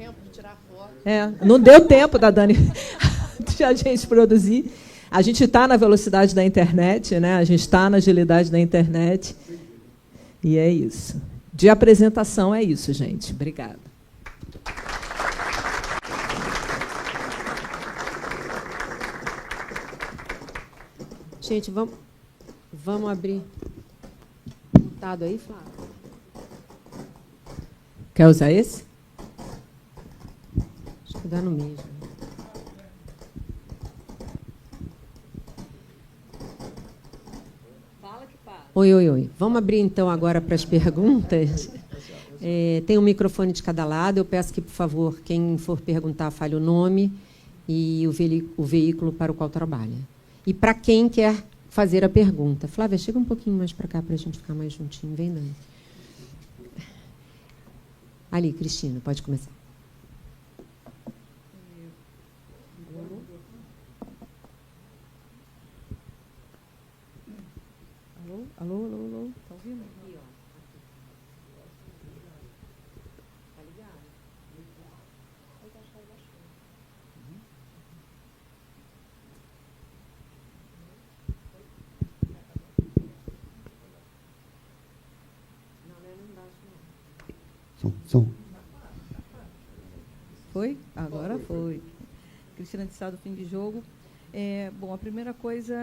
Não deu tempo da Dani de a gente produzir. A gente está na velocidade da internet, né? A gente está na agilidade da internet. E é isso. De apresentação é isso, gente. Obrigada. Gente, vamos abrir o computador aí, Flávio? Quer usar esse? Acho que dá no mesmo. Fala que fala. Oi. Vamos abrir, então, agora para as perguntas. Tem um microfone de cada lado. Eu peço que, por favor, quem for perguntar, fale o nome e o veículo para o qual trabalha. E para quem quer fazer a pergunta. Flávia, chega um pouquinho mais para cá para a gente ficar mais juntinho. Vem, Dani. Ali, Cristina, pode começar. Alô, alô, alô. Tá ouvindo? Tá ligado? Som. Foi? Agora foi. Cristina de Sá, do Fim de Jogo. Bom, a primeira coisa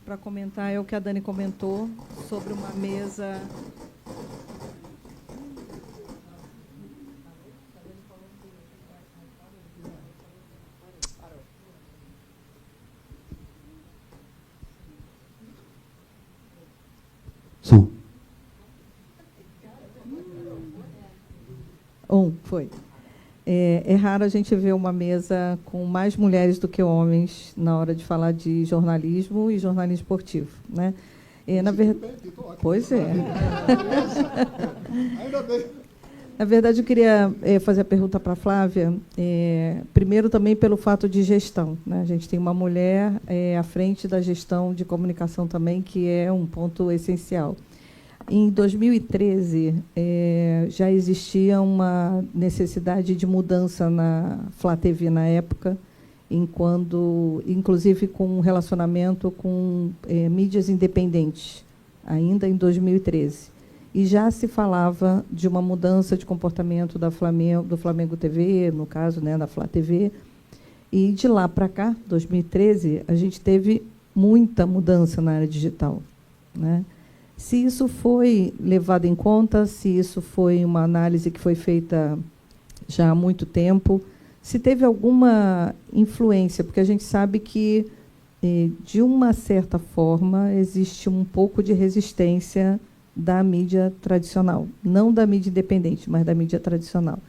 para comentar é o que a Dani comentou sobre uma mesa. Som. Foi. É raro a gente ver uma mesa com mais mulheres do que homens na hora de falar de jornalismo e jornalismo esportivo, né? Na verdade, pois é. Ainda bem. Na verdade, eu queria fazer a pergunta para a Flávia, primeiro também pelo fato de gestão, né? A gente tem uma mulher à frente da gestão de comunicação também, que é um ponto essencial. Em 2013, já existia uma necessidade de mudança na Flá TV na época, inclusive com um relacionamento com mídias independentes, ainda em 2013. E já se falava de uma mudança de comportamento do Flamengo TV, no caso, né, da Flá TV. E de lá para cá, 2013, a gente teve muita mudança na área digital, né? Se isso foi levado em conta, se isso foi uma análise que foi feita já há muito tempo, se teve alguma influência, porque a gente sabe que, de uma certa forma, existe um pouco de resistência da mídia tradicional, não da mídia independente, mas da mídia tradicional.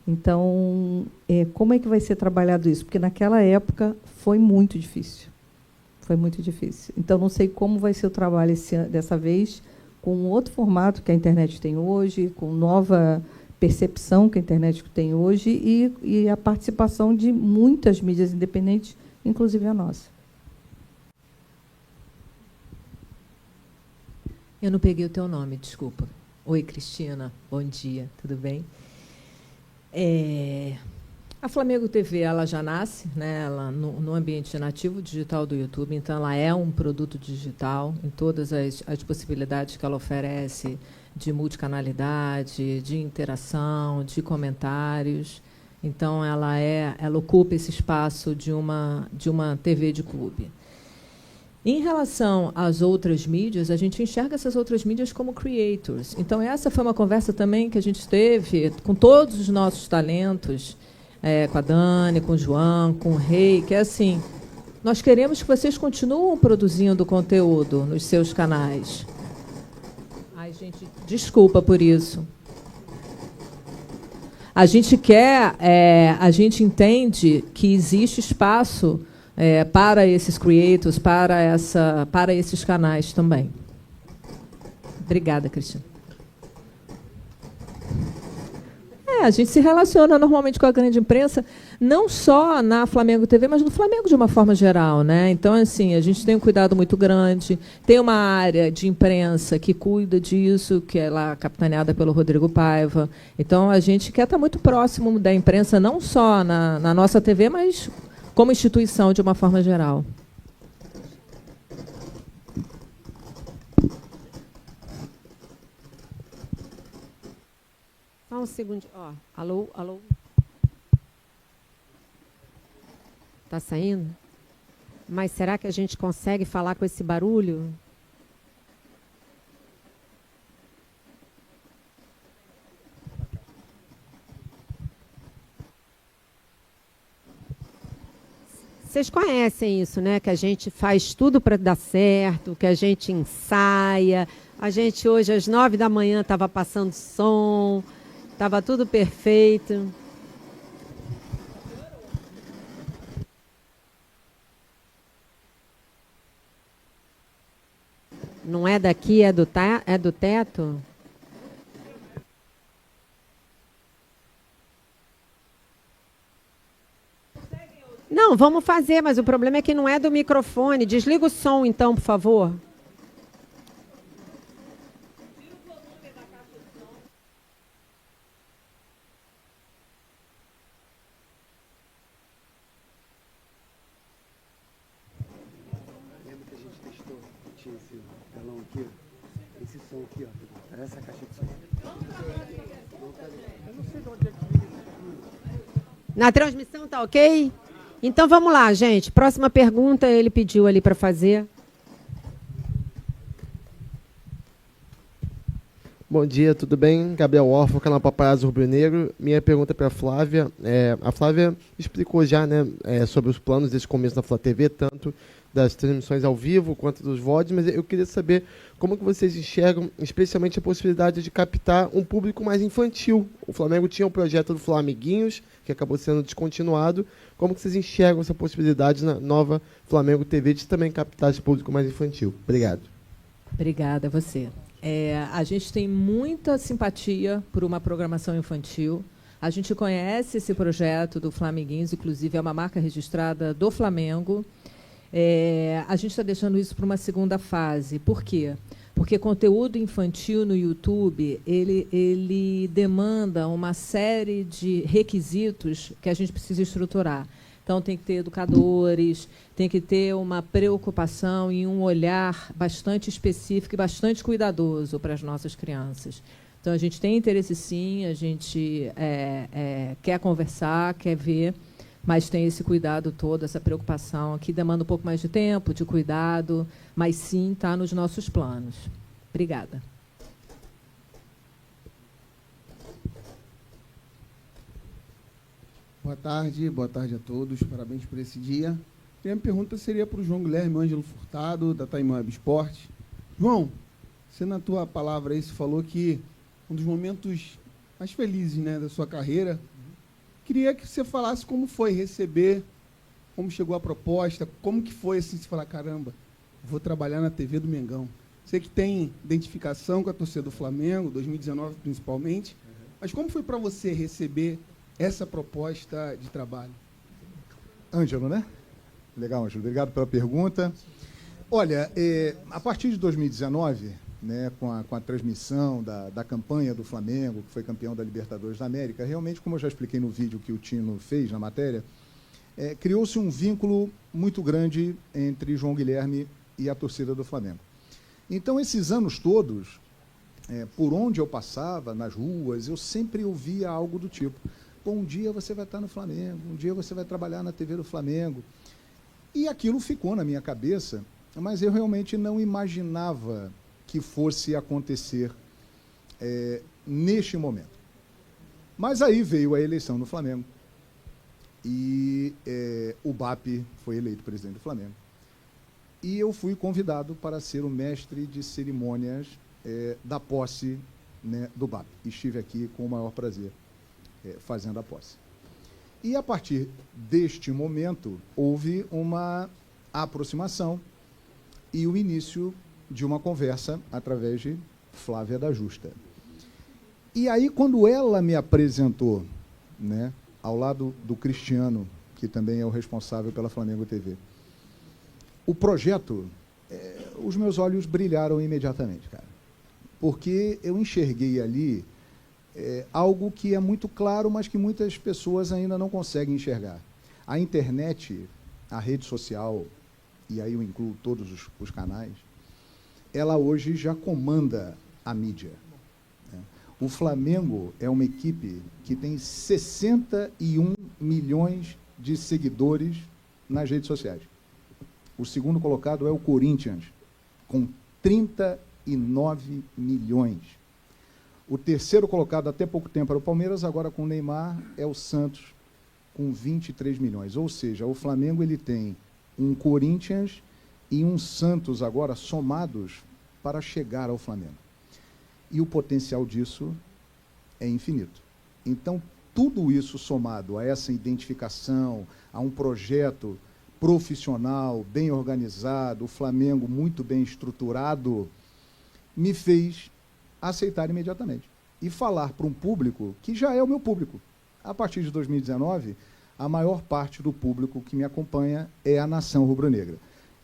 Então, como é que vai ser trabalhado isso? Porque, naquela época, foi muito difícil. Foi muito difícil. Então, não sei como vai ser o trabalho dessa vez, com outro formato que a internet tem hoje, com nova percepção que a internet tem hoje e a participação de muitas mídias independentes, inclusive a nossa. Eu não peguei o teu nome, desculpa. Oi, Cristina. Bom dia, tudo bem? A Flamengo TV, ela já nasce, né, ela no ambiente nativo digital do YouTube, então ela é um produto digital em todas as possibilidades que ela oferece, de multicanalidade, de interação, de comentários. Então ela ocupa esse espaço de uma TV de clube. Em relação às outras mídias, a gente enxerga essas outras mídias como creators. Então essa foi uma conversa também que a gente teve com todos os nossos talentos, com a Dani, com o João, com o Rei, que é assim, nós queremos que vocês continuem produzindo conteúdo nos seus canais. Ai, gente, desculpa por isso. A gente a gente entende que existe espaço para esses creators, para esses canais também. Obrigada, Cristina. A gente se relaciona normalmente com a grande imprensa, não só na Flamengo TV, mas no Flamengo de uma forma geral, né? Então, assim, a gente tem um cuidado muito grande. Tem uma área de imprensa que cuida disso, que é lá capitaneada pelo Rodrigo Paiva. Então, a gente quer estar muito próximo da imprensa, não só na nossa TV, mas como instituição de uma forma geral. Só um segundo. Alô, alô. Está saindo? Mas será que a gente consegue falar com esse barulho? Vocês conhecem isso, né? Que a gente faz tudo para dar certo, que a gente ensaia. A gente hoje, às 9 da manhã, estava passando som. Estava tudo perfeito. Não é daqui, é do teto? Não, vamos fazer, mas o problema é que não é do microfone. Desliga o som, então, por favor. Lembra que a gente testou? Tinha esse telão aqui, ó. Esse som aqui, ó. Era essa caixa de som. Eu não sei de onde é que liga isso. Na transmissão tá ok? Então vamos lá, gente. Próxima pergunta ele pediu ali para fazer. Bom dia, tudo bem? Gabriel Orfo, canal Paparazzo Rubro Negro. Minha pergunta é para a Flávia. A Flávia explicou já, né, sobre os planos desse começo da Flá TV, tanto das transmissões ao vivo quanto dos VODs, mas eu queria saber como que vocês enxergam, especialmente a possibilidade de captar um público mais infantil. O Flamengo tinha o projeto do Flamiguinhos, que acabou sendo descontinuado. Como que vocês enxergam essa possibilidade na nova Flamengo TV de também captar esse público mais infantil? Obrigado. Obrigada a você. A gente tem muita simpatia por uma programação infantil. A gente conhece esse projeto do Flamiguinhos, inclusive é uma marca registrada do Flamengo. A gente está deixando isso para uma segunda fase. Por quê? Porque conteúdo infantil no YouTube, ele demanda uma série de requisitos que a gente precisa estruturar. Então, tem que ter educadores, tem que ter uma preocupação e um olhar bastante específico e bastante cuidadoso para as nossas crianças. Então, a gente tem interesse, sim, a gente quer conversar, quer ver, mas tem esse cuidado todo, essa preocupação que demanda um pouco mais de tempo, de cuidado, mas, sim, está nos nossos planos. Obrigada. Boa tarde a todos, parabéns por esse dia. A minha pergunta seria para o João Guilherme Ângelo Furtado, da Time Web Esporte. João, você na tua palavra aí, você falou que um dos momentos mais felizes, né, da sua carreira, queria que você falasse como foi receber, como chegou a proposta, como que foi assim, você falar, caramba, vou trabalhar na TV do Mengão. Você que tem identificação com a torcida do Flamengo, 2019 principalmente, mas como foi para você receber essa proposta de trabalho? Ângelo, né? Legal, Ângelo. Obrigado pela pergunta. Olha, a partir de 2019, né, com a transmissão da campanha do Flamengo, que foi campeão da Libertadores da América, realmente, como eu já expliquei no vídeo que o Tino fez na matéria, criou-se um vínculo muito grande entre João Guilherme e a torcida do Flamengo. Então, esses anos todos, por onde eu passava, nas ruas, eu sempre ouvia algo do tipo: pô, um dia você vai estar no Flamengo, um dia você vai trabalhar na TV do Flamengo. E aquilo ficou na minha cabeça, mas eu realmente não imaginava que fosse acontecer neste momento. Mas aí veio a eleição no Flamengo e o BAP foi eleito presidente do Flamengo. E eu fui convidado para ser o mestre de cerimônias da posse, né, do BAP. Estive aqui com o maior prazer, fazendo a posse. E, a partir deste momento, houve uma aproximação e o início de uma conversa através de Flávia da Justa. E aí, quando ela me apresentou, né, ao lado do Cristiano, que também é o responsável pela Flamengo TV, o projeto, os meus olhos brilharam imediatamente, cara. Porque eu enxerguei ali algo que é muito claro, mas que muitas pessoas ainda não conseguem enxergar. A internet, a rede social, e aí eu incluo todos os canais, ela hoje já comanda a mídia. O Flamengo é uma equipe que tem 61 milhões de seguidores nas redes sociais. O segundo colocado é o Corinthians, com 39 milhões. O terceiro colocado, até pouco tempo, era o Palmeiras, agora com o Neymar, é o Santos, com 23 milhões. Ou seja, o Flamengo ele tem um Corinthians e um Santos agora somados para chegar ao Flamengo. E o potencial disso é infinito. Então, tudo isso somado a essa identificação, a um projeto profissional, bem organizado, o Flamengo muito bem estruturado, me fez aceitar imediatamente. E falar para um público que já é o meu público. A partir de 2019, a maior parte do público que me acompanha é a nação rubro-negra.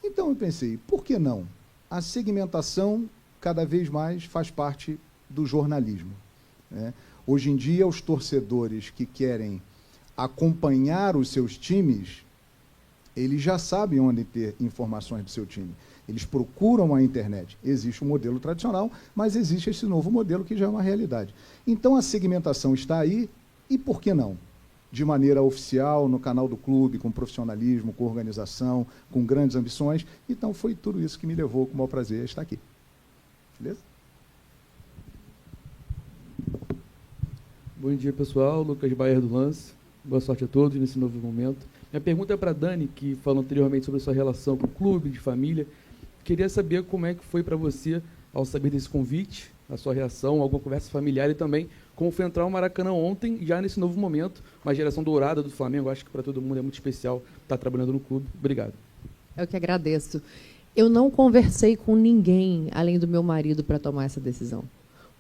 Então eu pensei, por que não? A segmentação cada vez mais faz parte do jornalismo, né? Hoje em dia, os torcedores que querem acompanhar os seus times, eles já sabem onde ter informações do seu time. Eles procuram a internet. Existe um modelo tradicional, mas existe esse novo modelo que já é uma realidade. Então, a segmentação está aí, e por que não? De maneira oficial, no canal do clube, com profissionalismo, com organização, com grandes ambições. Então, foi tudo isso que me levou, com o maior prazer, a estar aqui. Beleza? Bom dia, pessoal. Lucas Baier do Lance. Boa sorte a todos nesse novo momento. Minha pergunta é para a Dani, que falou anteriormente sobre a sua relação com o clube, de família. Queria saber como é que foi para você, ao saber desse convite, a sua reação, alguma conversa familiar e também como foi entrar ao Maracanã ontem, já nesse novo momento, uma geração dourada do Flamengo. Acho que para todo mundo é muito especial estar trabalhando no clube. Obrigado. Eu que agradeço. Eu não conversei com ninguém, além do meu marido, para tomar essa decisão.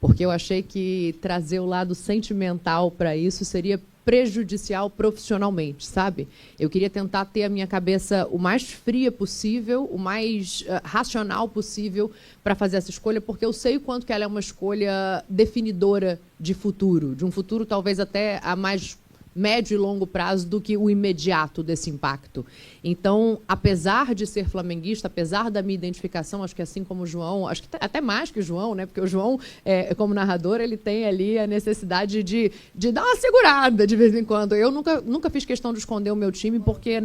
Porque eu achei que trazer o lado sentimental para isso seria prejudicial profissionalmente, sabe? Eu queria tentar ter a minha cabeça o mais fria possível, o mais racional possível para fazer essa escolha, porque eu sei o quanto que ela é uma escolha definidora de futuro, de um futuro talvez até a mais médio e longo prazo do que o imediato desse impacto. Então, apesar de ser flamenguista, apesar da minha identificação, acho que assim como o João, acho que até mais que o João, né? Porque o João, como narrador, ele tem ali a necessidade de dar uma segurada de vez em quando. Eu nunca fiz questão de esconder o meu time, porque...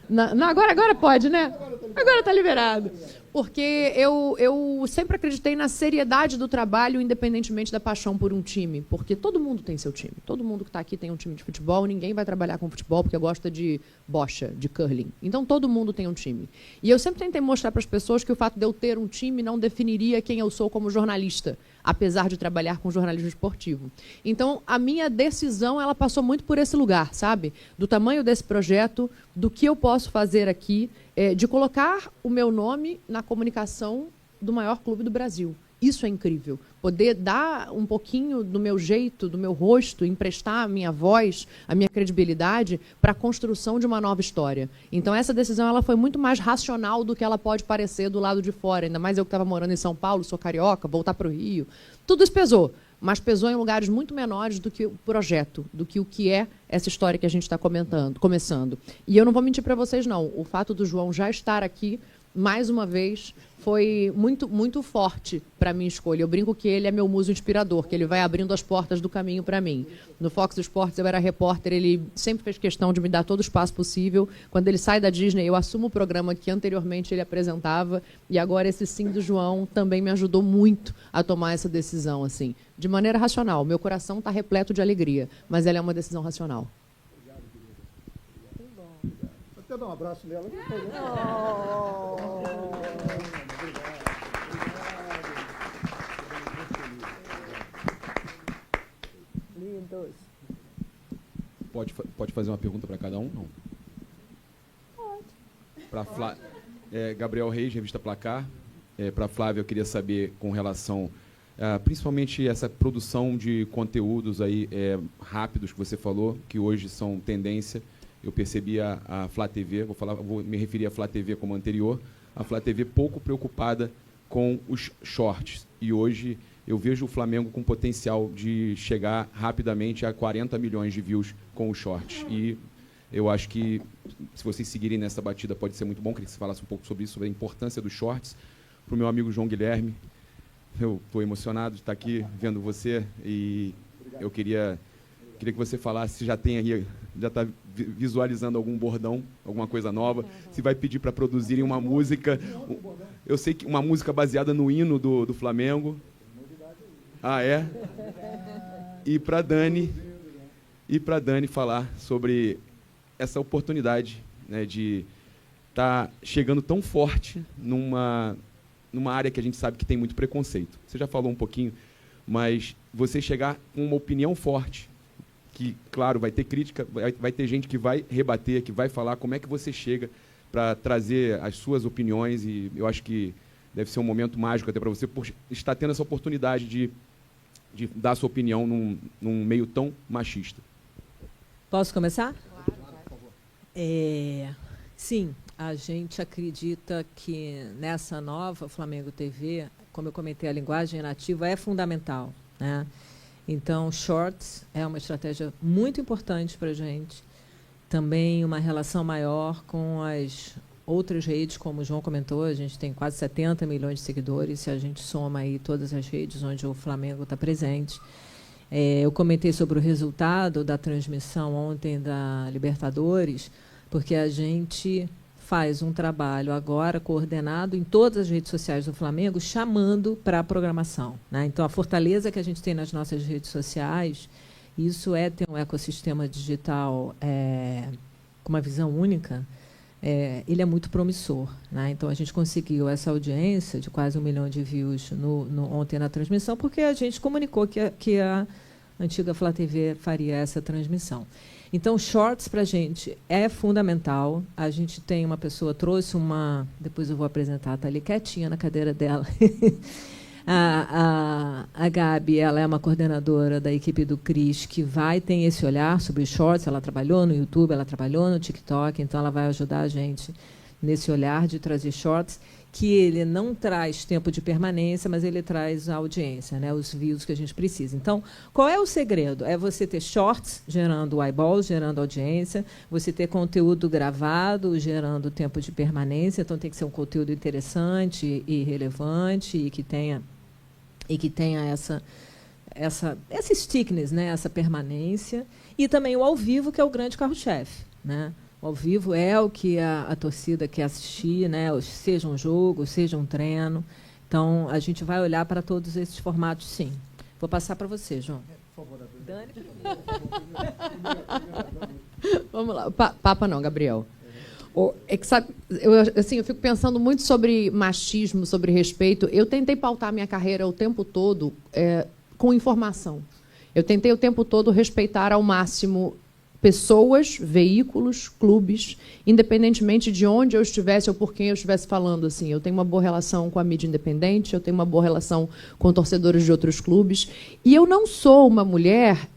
Não, agora pode, né? Agora está liberado. Porque eu sempre acreditei na seriedade do trabalho, independentemente da paixão por um time. Porque todo mundo tem seu time. Todo mundo que está aqui tem um time de futebol. Ninguém vai trabalhar com futebol porque gosta de bocha, de curling. Então, todo mundo tem um time. E eu sempre tentei mostrar para as pessoas que o fato de eu ter um time não definiria quem eu sou como jornalista, apesar de trabalhar com jornalismo esportivo. Então, a minha decisão, ela passou muito por esse lugar, sabe? Do tamanho desse projeto, do que eu posso fazer aqui, de colocar o meu nome na comunicação do maior clube do Brasil. Isso é incrível. Poder dar um pouquinho do meu jeito, do meu rosto, emprestar a minha voz, a minha credibilidade para a construção de uma nova história. Então, essa decisão ela foi muito mais racional do que ela pode parecer do lado de fora. Ainda mais eu que estava morando em São Paulo, sou carioca, voltar para o Rio. Tudo isso pesou, mas pesou em lugares muito menores do que o projeto, do que o que é essa história que a gente está começando. E eu não vou mentir para vocês, não. O fato do João já estar aqui, mais uma vez, foi muito, muito forte para a minha escolha. Eu brinco que ele é meu muso inspirador, que ele vai abrindo as portas do caminho para mim. No Fox Sports eu era repórter, ele sempre fez questão de me dar todo o espaço possível. Quando ele sai da Disney, eu assumo o programa que anteriormente ele apresentava, e agora esse sim do João também me ajudou muito a tomar essa decisão, assim, de maneira racional. Meu coração está repleto de alegria, mas ela é uma decisão racional. Vou até dar um abraço nela. Pode fazer uma pergunta para cada um? Não. Pode. Gabriel Reis, Revista Placar. Para a Flávia, eu queria saber com relação, principalmente essa produção de conteúdos aí, rápidos que você falou, que hoje são tendência. Eu percebi a Flá TV, vou me referir à Flá TV como anterior, a Flá TV pouco preocupada com os shorts. E hoje eu vejo o Flamengo com potencial de chegar rapidamente a 40 milhões de views com os shorts. E eu acho que, se vocês seguirem nessa batida, pode ser muito bom. Queria que você falasse um pouco sobre isso, sobre a importância dos shorts. Para o meu amigo João Guilherme, eu estou emocionado de estar aqui vendo você, e eu queria que você falasse se já está visualizando algum bordão, alguma coisa nova, se vai pedir para produzirem uma música. Eu sei que uma música baseada no hino do Flamengo. Ah, é? E para Dani falar sobre essa oportunidade, né, de estar chegando tão forte numa área que a gente sabe que tem muito preconceito. Você já falou um pouquinho, mas você chegar com uma opinião forte, que, claro, vai ter crítica, vai ter gente que vai rebater, que vai falar como é que você chega para trazer as suas opiniões, e eu acho que deve ser um momento mágico até para você, por estar tendo essa oportunidade de dar sua opinião num meio tão machista. Posso começar? Claro, por favor. Sim, a gente acredita que nessa nova Flamengo TV, como eu comentei, a linguagem nativa é fundamental, né? Então, shorts é uma estratégia muito importante para a gente. Também uma relação maior com as outras redes, como o João comentou, a gente tem quase 70 milhões de seguidores, se a gente soma aí todas as redes onde o Flamengo está presente. Eu comentei sobre o resultado da transmissão ontem da Libertadores, porque a gente faz um trabalho agora coordenado em todas as redes sociais do Flamengo, chamando para a programação, né? Então, a fortaleza que a gente tem nas nossas redes sociais, isso é ter um ecossistema digital com uma visão única, ele é muito promissor, né? Então, a gente conseguiu essa audiência de quase 1 milhão de views ontem na transmissão, porque a gente comunicou que a antiga Flá TV faria essa transmissão. Então, shorts para a gente é fundamental. A gente tem uma pessoa, trouxe uma... Depois eu vou apresentar, está ali quietinha na cadeira dela. A Gabi, ela é uma coordenadora da equipe do Cris, que tem esse olhar sobre shorts. Ela trabalhou no YouTube, ela trabalhou no TikTok, então ela vai ajudar a gente nesse olhar de trazer shorts, que ele não traz tempo de permanência, mas ele traz a audiência, né, os views que a gente precisa. Então, qual é o segredo? É você ter shorts gerando eyeballs, gerando audiência, você ter conteúdo gravado, gerando tempo de permanência, então tem que ser um conteúdo interessante e relevante e que tenha essa stickness, né, essa permanência, e também o ao vivo, que é o grande carro-chefe, né? O ao vivo é o que a torcida quer assistir, né? Seja um jogo, seja um treino. Então, a gente vai olhar para todos esses formatos, sim. Vou passar para você, João. Por favor, Dani, Vamos lá. Papa não, Gabriel. Eu fico pensando muito sobre machismo, sobre respeito. Eu tentei pautar minha carreira o tempo todo com informação. Eu tentei o tempo todo respeitar ao máximo pessoas, veículos, clubes, independentemente de onde eu estivesse ou por quem eu estivesse falando. Assim, eu tenho uma boa relação com a mídia independente, eu tenho uma boa relação com torcedores de outros clubes, e eu não sou uma mulher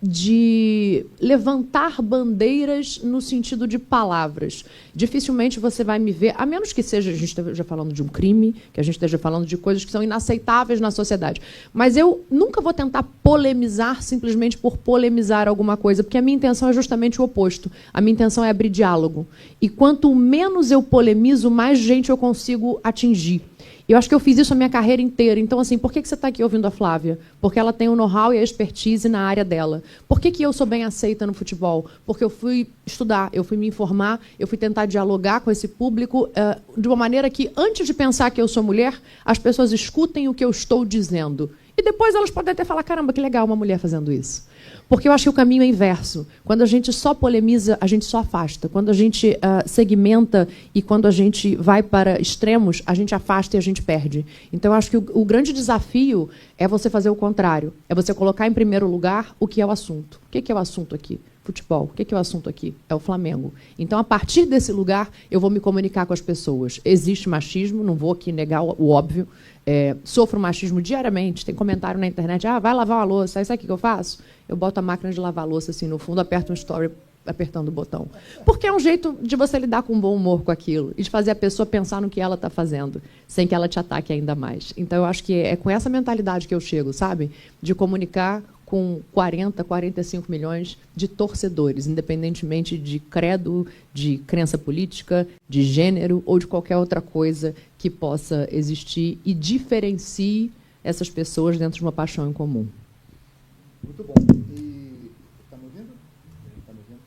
de levantar bandeiras no sentido de palavras. Dificilmente você vai me ver, a menos que a gente esteja falando de um crime, que a gente esteja falando de coisas que são inaceitáveis na sociedade. Mas eu nunca vou tentar polemizar simplesmente por polemizar alguma coisa, porque a minha intenção é justamente o oposto. A minha intenção é abrir diálogo. E quanto menos eu polemizo, mais gente eu consigo atingir. Eu acho que eu fiz isso a minha carreira inteira. Então, assim, por que você está aqui ouvindo a Flávia? Porque ela tem o know-how e a expertise na área dela. Por que eu sou bem aceita no futebol? Porque eu fui estudar, eu fui me informar, eu fui tentar dialogar com esse público de uma maneira que, antes de pensar que eu sou mulher, as pessoas escutem o que eu estou dizendo. E depois elas podem até falar, caramba, que legal uma mulher fazendo isso. Porque eu acho que o caminho é inverso. Quando a gente só polemiza, a gente só afasta. Quando a gente segmenta e quando a gente vai para extremos, a gente afasta e a gente perde. Então, eu acho que o grande desafio é você fazer o contrário. É você colocar em primeiro lugar o que é o assunto. O que é o assunto aqui? Futebol. O que é o assunto aqui? É o Flamengo. Então, a partir desse lugar, eu vou me comunicar com as pessoas. Existe machismo, não vou aqui negar o óbvio. Sofro machismo diariamente. Tem comentário na internet, vai lavar uma louça. Aí, sabe o que eu faço? Eu boto a máquina de lavar louça assim no fundo, aperto um story apertando o botão. Porque é um jeito de você lidar com bom humor com aquilo e de fazer a pessoa pensar no que ela está fazendo, sem que ela te ataque ainda mais. Então, eu acho que é com essa mentalidade que eu chego, sabe? De comunicar com 40, 45 milhões de torcedores, independentemente de credo, de crença política, de gênero ou de qualquer outra coisa que possa existir e diferencie essas pessoas dentro de uma paixão em comum. Muito bom. Está me ouvindo? Está me ouvindo?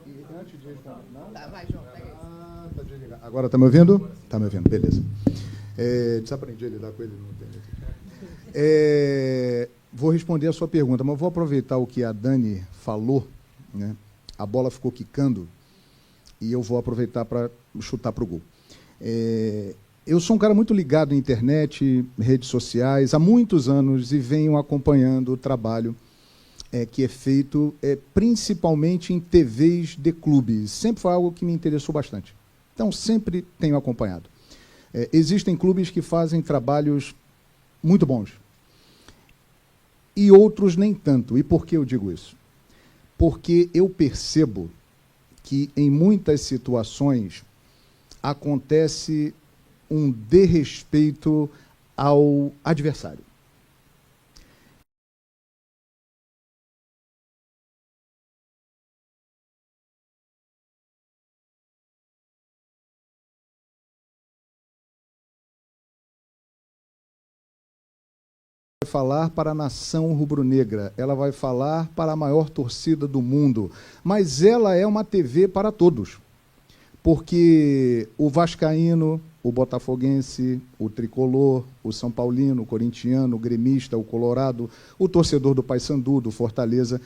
E antes de responder... Não? Tá, vai, João. Tá desligado. Agora está me ouvindo? Está me ouvindo, beleza. Desaprendi a lidar com ele no internet. Vou responder a sua pergunta, mas vou aproveitar o que a Dani falou, né? A bola ficou quicando e eu vou aproveitar para chutar para o gol. Eu sou um cara muito ligado à internet, redes sociais, há muitos anos e venho acompanhando o trabalho que é feito principalmente em TVs de clubes. Sempre foi algo que me interessou bastante. Então, sempre tenho acompanhado. Existem clubes que fazem trabalhos muito bons e outros nem tanto. E por que eu digo isso? Porque eu percebo que, em muitas situações, acontece um desrespeito ao adversário. Vai falar para a nação rubro-negra, ela vai falar para a maior torcida do mundo, mas ela é uma TV para todos, porque o vascaíno, o botafoguense, o tricolor, o são paulino, o corintiano, o gremista, o colorado, o torcedor do Paysandu, do Fortaleza,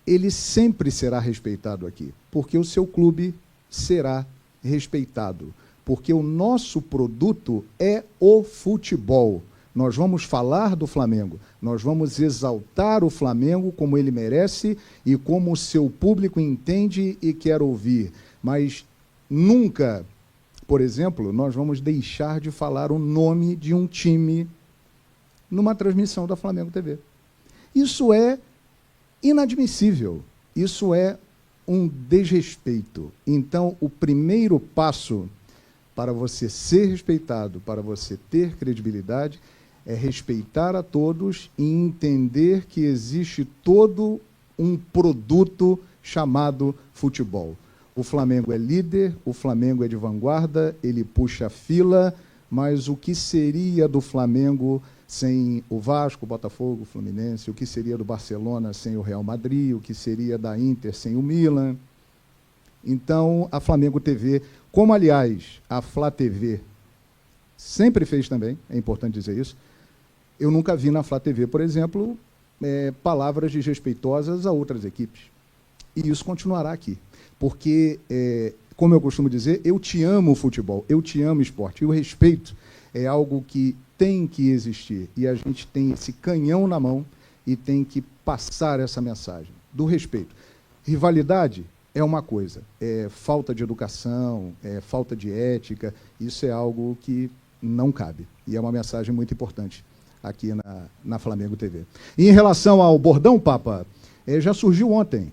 ele sempre será respeitado aqui, porque o seu clube será respeitado, porque o nosso produto é o futebol. Nós vamos falar do Flamengo, nós vamos exaltar o Flamengo como ele merece e como o seu público entende e quer ouvir. Mas nunca, por exemplo, nós vamos deixar de falar o nome de um time numa transmissão da Flamengo TV. Isso é inadmissível, isso é um desrespeito. Então, o primeiro passo para você ser respeitado, para você ter credibilidade, é respeitar a todos e entender que existe todo um produto chamado futebol. O Flamengo é líder, o Flamengo é de vanguarda, ele puxa a fila, mas o que seria do Flamengo sem o Vasco, o Botafogo, o Fluminense? O que seria do Barcelona sem o Real Madrid? O que seria da Inter sem o Milan? Então, a Flamengo TV, como, aliás, a Flá TV sempre fez também, é importante dizer isso, eu nunca vi na Flá TV, por exemplo, palavras desrespeitosas a outras equipes. E isso continuará aqui. Porque, como eu costumo dizer, eu te amo o futebol, eu te amo o esporte. E o respeito é algo que tem que existir. E a gente tem esse canhão na mão e tem que passar essa mensagem do respeito. Rivalidade é uma coisa, é falta de educação, é falta de ética, isso é algo que não cabe. E é uma mensagem muito importante aqui na Flamengo TV. E em relação ao bordão, Papa, já surgiu ontem,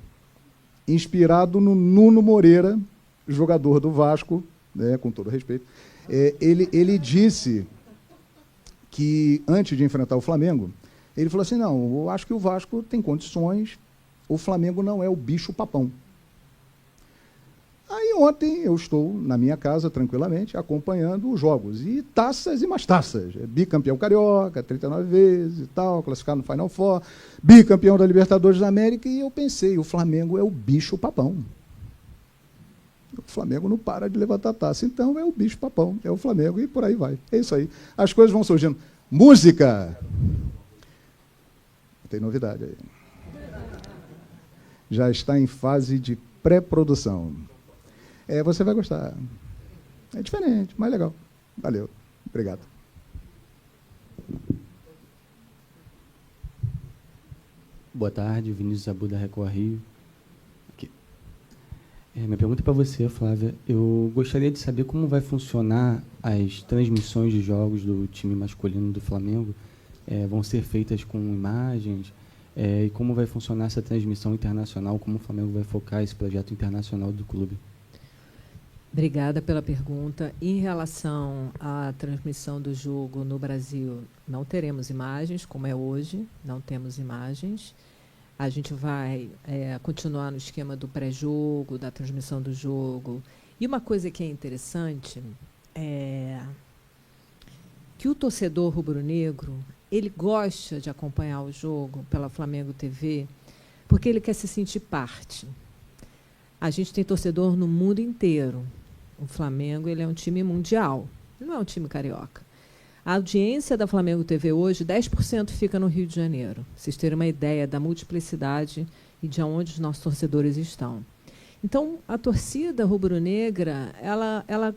inspirado no Nuno Moreira, jogador do Vasco, né, com todo respeito. Ele disse que, antes de enfrentar o Flamengo, ele falou assim, não, eu acho que o Vasco tem condições, o Flamengo não é o bicho-papão. Aí ontem eu estou na minha casa, tranquilamente, acompanhando os jogos. E taças e mais taças. Bicampeão carioca, 39 vezes e tal, classificado no Final Four, bicampeão da Libertadores da América, e eu pensei, o Flamengo é o bicho-papão. O Flamengo não para de levantar taça, então é o bicho-papão, é o Flamengo, e por aí vai. É isso aí. As coisas vão surgindo. Música! Tem novidade aí. Já está em fase de pré-produção. Você vai gostar. É diferente, mas legal. Valeu. Obrigado. Boa tarde, Vinícius Abu da Record Rio. Aqui. Minha pergunta é para você, Flávia. Eu gostaria de saber como vai funcionar as transmissões de jogos do time masculino do Flamengo. Vão ser feitas com imagens? E como vai funcionar essa transmissão internacional? Como o Flamengo vai focar esse projeto internacional do clube? Obrigada pela pergunta. Em relação à transmissão do jogo no Brasil, não teremos imagens, como é hoje, não temos imagens. A gente vai continuar no esquema do pré-jogo, da transmissão do jogo. E uma coisa que é interessante é que o torcedor rubro-negro, ele gosta de acompanhar o jogo pela Flamengo TV, porque ele quer se sentir parte. A gente tem torcedor no mundo inteiro. O Flamengo, ele é um time mundial, ele não é um time carioca. A audiência da Flamengo TV hoje, 10% fica no Rio de Janeiro. Pra vocês terem uma ideia da multiplicidade e de onde os nossos torcedores estão. Então, a torcida rubro-negra, ela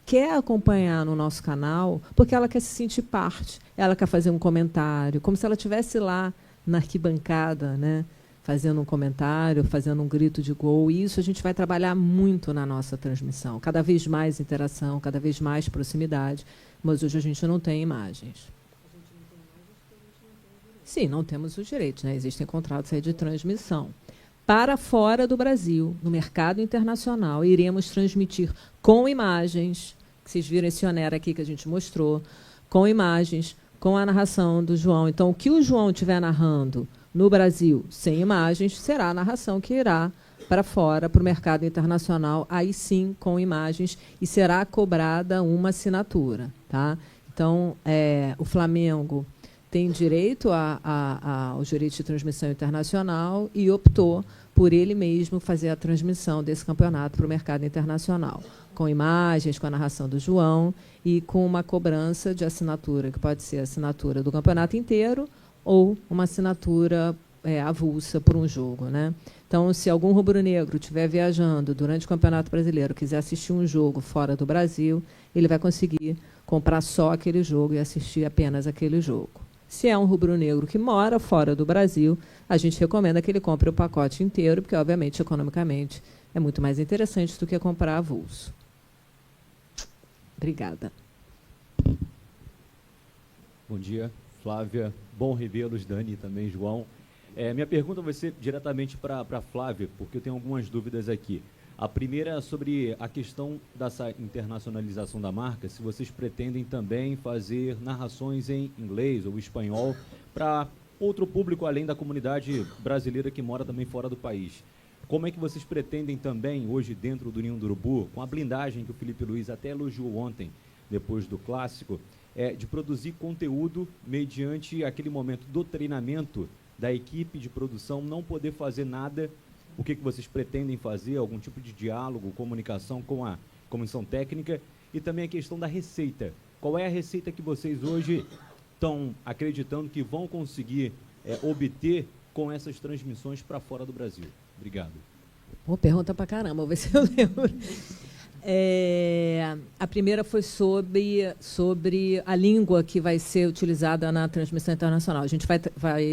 quer acompanhar no nosso canal porque ela quer se sentir parte. Ela quer fazer um comentário, como se ela estivesse lá na arquibancada, né, fazendo um comentário, fazendo um grito de gol. E isso a gente vai trabalhar muito na nossa transmissão. Cada vez mais interação, cada vez mais proximidade. Mas hoje a gente não tem imagens. Sim, não temos os direitos, né? Existem contratos aí de transmissão. Para fora do Brasil, no mercado internacional, iremos transmitir com imagens, que vocês viram esse onera aqui que a gente mostrou, com imagens, com a narração do João. Então, o que o João estiver narrando no Brasil sem imagens, será a narração que irá para fora, para o mercado internacional, aí sim com imagens, e será cobrada uma assinatura. Tá? Então, o Flamengo tem direito aos direitos de transmissão internacional e optou por ele mesmo fazer a transmissão desse campeonato para o mercado internacional, com imagens, com a narração do João e com uma cobrança de assinatura, que pode ser a assinatura do campeonato inteiro ou uma assinatura avulsa por um jogo. Né? Então, se algum rubro-negro estiver viajando durante o Campeonato Brasileiro, quiser assistir um jogo fora do Brasil, ele vai conseguir comprar só aquele jogo e assistir apenas aquele jogo. Se é um rubro-negro que mora fora do Brasil, a gente recomenda que ele compre o pacote inteiro, porque, obviamente, economicamente, é muito mais interessante do que comprar avulso. Obrigada. Bom dia, Flávia. Bom revê-los, Dani e também João. Minha pergunta vai ser diretamente para a Flávia, porque eu tenho algumas dúvidas aqui. A primeira é sobre a questão dessa internacionalização da marca, se vocês pretendem também fazer narrações em inglês ou espanhol para outro público além da comunidade brasileira que mora também fora do país. Como é que vocês pretendem também, hoje dentro do Ninho do Urubu, com a blindagem que o Felipe Luiz até elogiou ontem, depois do Clássico, de produzir conteúdo mediante aquele momento do treinamento da equipe de produção, não poder fazer nada. O que vocês pretendem fazer, algum tipo de diálogo, comunicação com a comissão técnica e também a questão da receita. Qual é a receita que vocês hoje estão acreditando que vão conseguir obter com essas transmissões para fora do Brasil? Obrigado. Pergunta para caramba, vou ver se eu lembro. A primeira foi sobre a língua que vai ser utilizada na transmissão internacional. A gente vai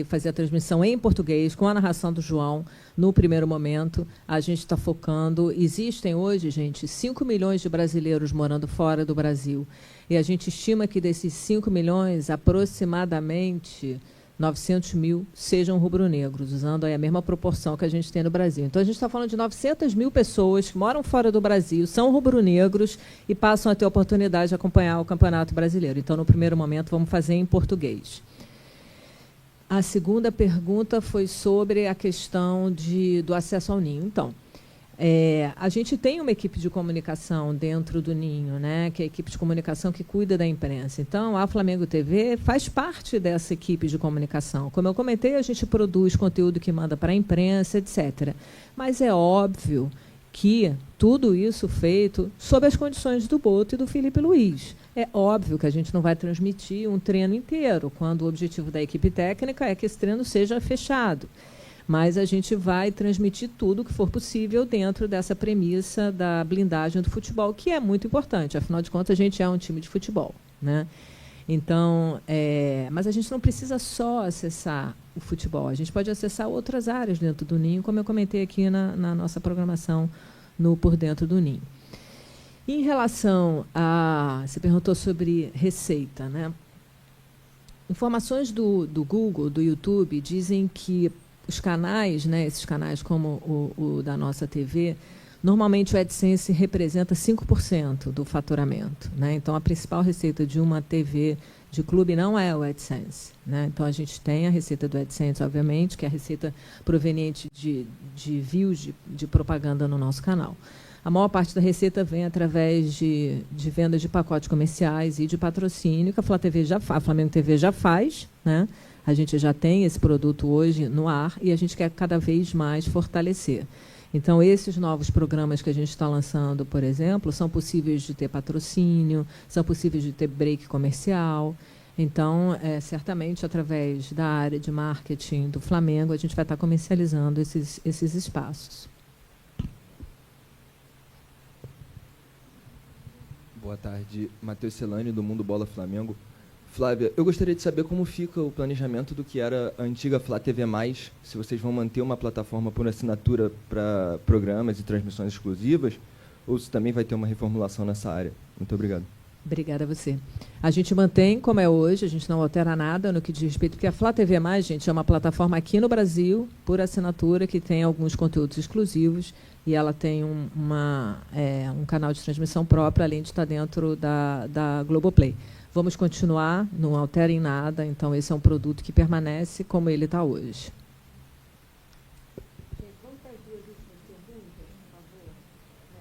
fazer a transmissão em português, com a narração do João, no primeiro momento. A gente está focando... Existem hoje, gente, 5 milhões de brasileiros morando fora do Brasil. E a gente estima que desses 5 milhões, aproximadamente 900 mil sejam rubro-negros, usando aí a mesma proporção que a gente tem no Brasil. Então, a gente está falando de 900 mil pessoas que moram fora do Brasil, são rubro-negros e passam a ter a oportunidade de acompanhar o Campeonato Brasileiro. Então, no primeiro momento, vamos fazer em português. A segunda pergunta foi sobre a questão do acesso ao Ninho. Então, a gente tem uma equipe de comunicação dentro do Ninho, né, que é a equipe de comunicação que cuida da imprensa. Então, a Flamengo TV faz parte dessa equipe de comunicação. Como eu comentei, a gente produz conteúdo que manda para a imprensa, etc. Mas é óbvio que tudo isso feito sob as condições do Boto e do Felipe Luiz. É óbvio que a gente não vai transmitir um treino inteiro, quando o objetivo da equipe técnica é que esse treino seja fechado. Mas a gente vai transmitir tudo o que for possível dentro dessa premissa da blindagem do futebol, que é muito importante. Afinal de contas, a gente é um time de futebol. Né? Então, mas a gente não precisa só acessar o futebol. A gente pode acessar outras áreas dentro do Ninho, como eu comentei aqui na nossa programação no Por Dentro do Ninho. Em relação a... Você perguntou sobre receita. Né? Informações do Google, do YouTube, dizem que os canais, né, esses canais como o da nossa TV, normalmente o AdSense representa 5% do faturamento. Né? Então, a principal receita de uma TV de clube não é o AdSense. Né? Então, a gente tem a receita do AdSense, obviamente, que é a receita proveniente de views de propaganda no nosso canal. A maior parte da receita vem através de vendas de pacotes comerciais e de patrocínio, que a Flamengo TV já faz, né? A gente já tem esse produto hoje no ar e a gente quer cada vez mais fortalecer. Então, esses novos programas que a gente está lançando, por exemplo, são possíveis de ter patrocínio, são possíveis de ter break comercial. Então, certamente, através da área de marketing do Flamengo, a gente vai estar comercializando esses espaços. Boa tarde, Matheus Celani, do Mundo Bola Flamengo. Flávia, eu gostaria de saber como fica o planejamento do que era a antiga Flá TV+, se vocês vão manter uma plataforma por assinatura para programas e transmissões exclusivas, ou se também vai ter uma reformulação nessa área. Muito obrigado. Obrigada a você. A gente mantém como é hoje, a gente não altera nada no que diz respeito, porque a Flá TV+, gente, é uma plataforma aqui no Brasil, por assinatura, que tem alguns conteúdos exclusivos, e ela tem um canal de transmissão próprio, além de estar dentro da Globoplay. Vamos continuar, não altera em nada, então esse é um produto que permanece como ele está hoje.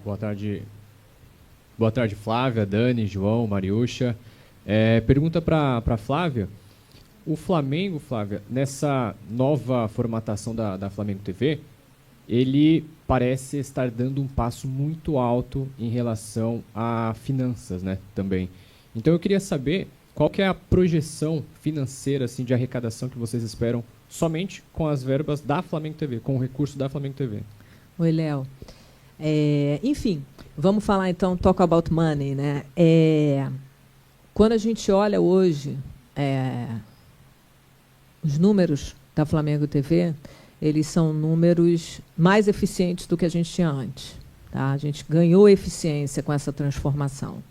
Boa tarde. Boa tarde, Flávia, Dani, João, Mariúcha. Pergunta para Flávia. O Flamengo, Flávia, nessa nova formatação da Flamengo TV, ele parece estar dando um passo muito alto em relação a finanças, né, também. Então eu queria saber qual que é a projeção financeira assim, de arrecadação que vocês esperam somente com as verbas da Flamengo TV, com o recurso da Flamengo TV. Oi, Léo. Enfim, vamos falar então, talk about money, né? Quando a gente olha hoje os números da Flamengo TV, eles são números mais eficientes do que a gente tinha antes. Tá? A gente ganhou eficiência com essa transformação.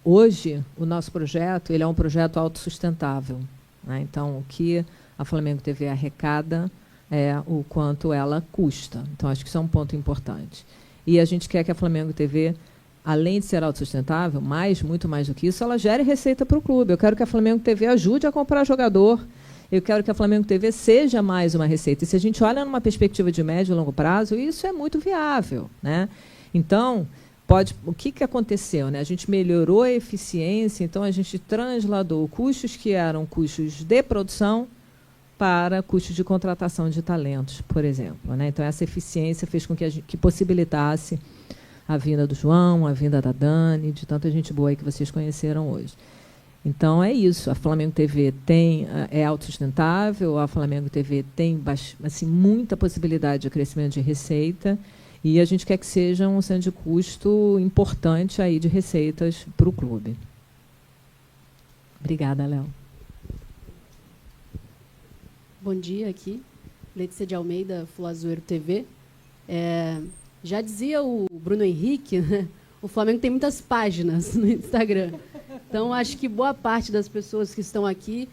Hoje, o nosso projeto ele é um projeto autossustentável. Né? Então, o que a Flamengo TV arrecada é o quanto ela custa. Então, acho que isso é um ponto importante. E a gente quer que a Flamengo TV, além de ser autossustentável, muito mais do que isso, ela gere receita para o clube. Eu quero que a Flamengo TV ajude a comprar jogador. Eu quero que a Flamengo TV seja mais uma receita. E se a gente olha numa perspectiva de médio e longo prazo, isso é muito viável. Né? Então, o que aconteceu? Né? A gente melhorou a eficiência, então a gente transladou custos que eram custos de produção para custos de contratação de talentos, por exemplo. Né? Então, essa eficiência fez com que possibilitasse a vinda do João, a vinda da Dani, de tanta gente boa aí que vocês conheceram hoje. Então, é isso. A Flamengo TV é autossustentável, a Flamengo TV tem assim, muita possibilidade de crescimento de receita e a gente quer que seja um centro de custo importante aí de receitas para o clube. Obrigada, Léo. Bom dia aqui, Letícia de Almeida, Flazoeiro TV. Já dizia o Bruno Henrique, né? O Flamengo tem muitas páginas no Instagram. Então, acho que boa parte das pessoas que estão aqui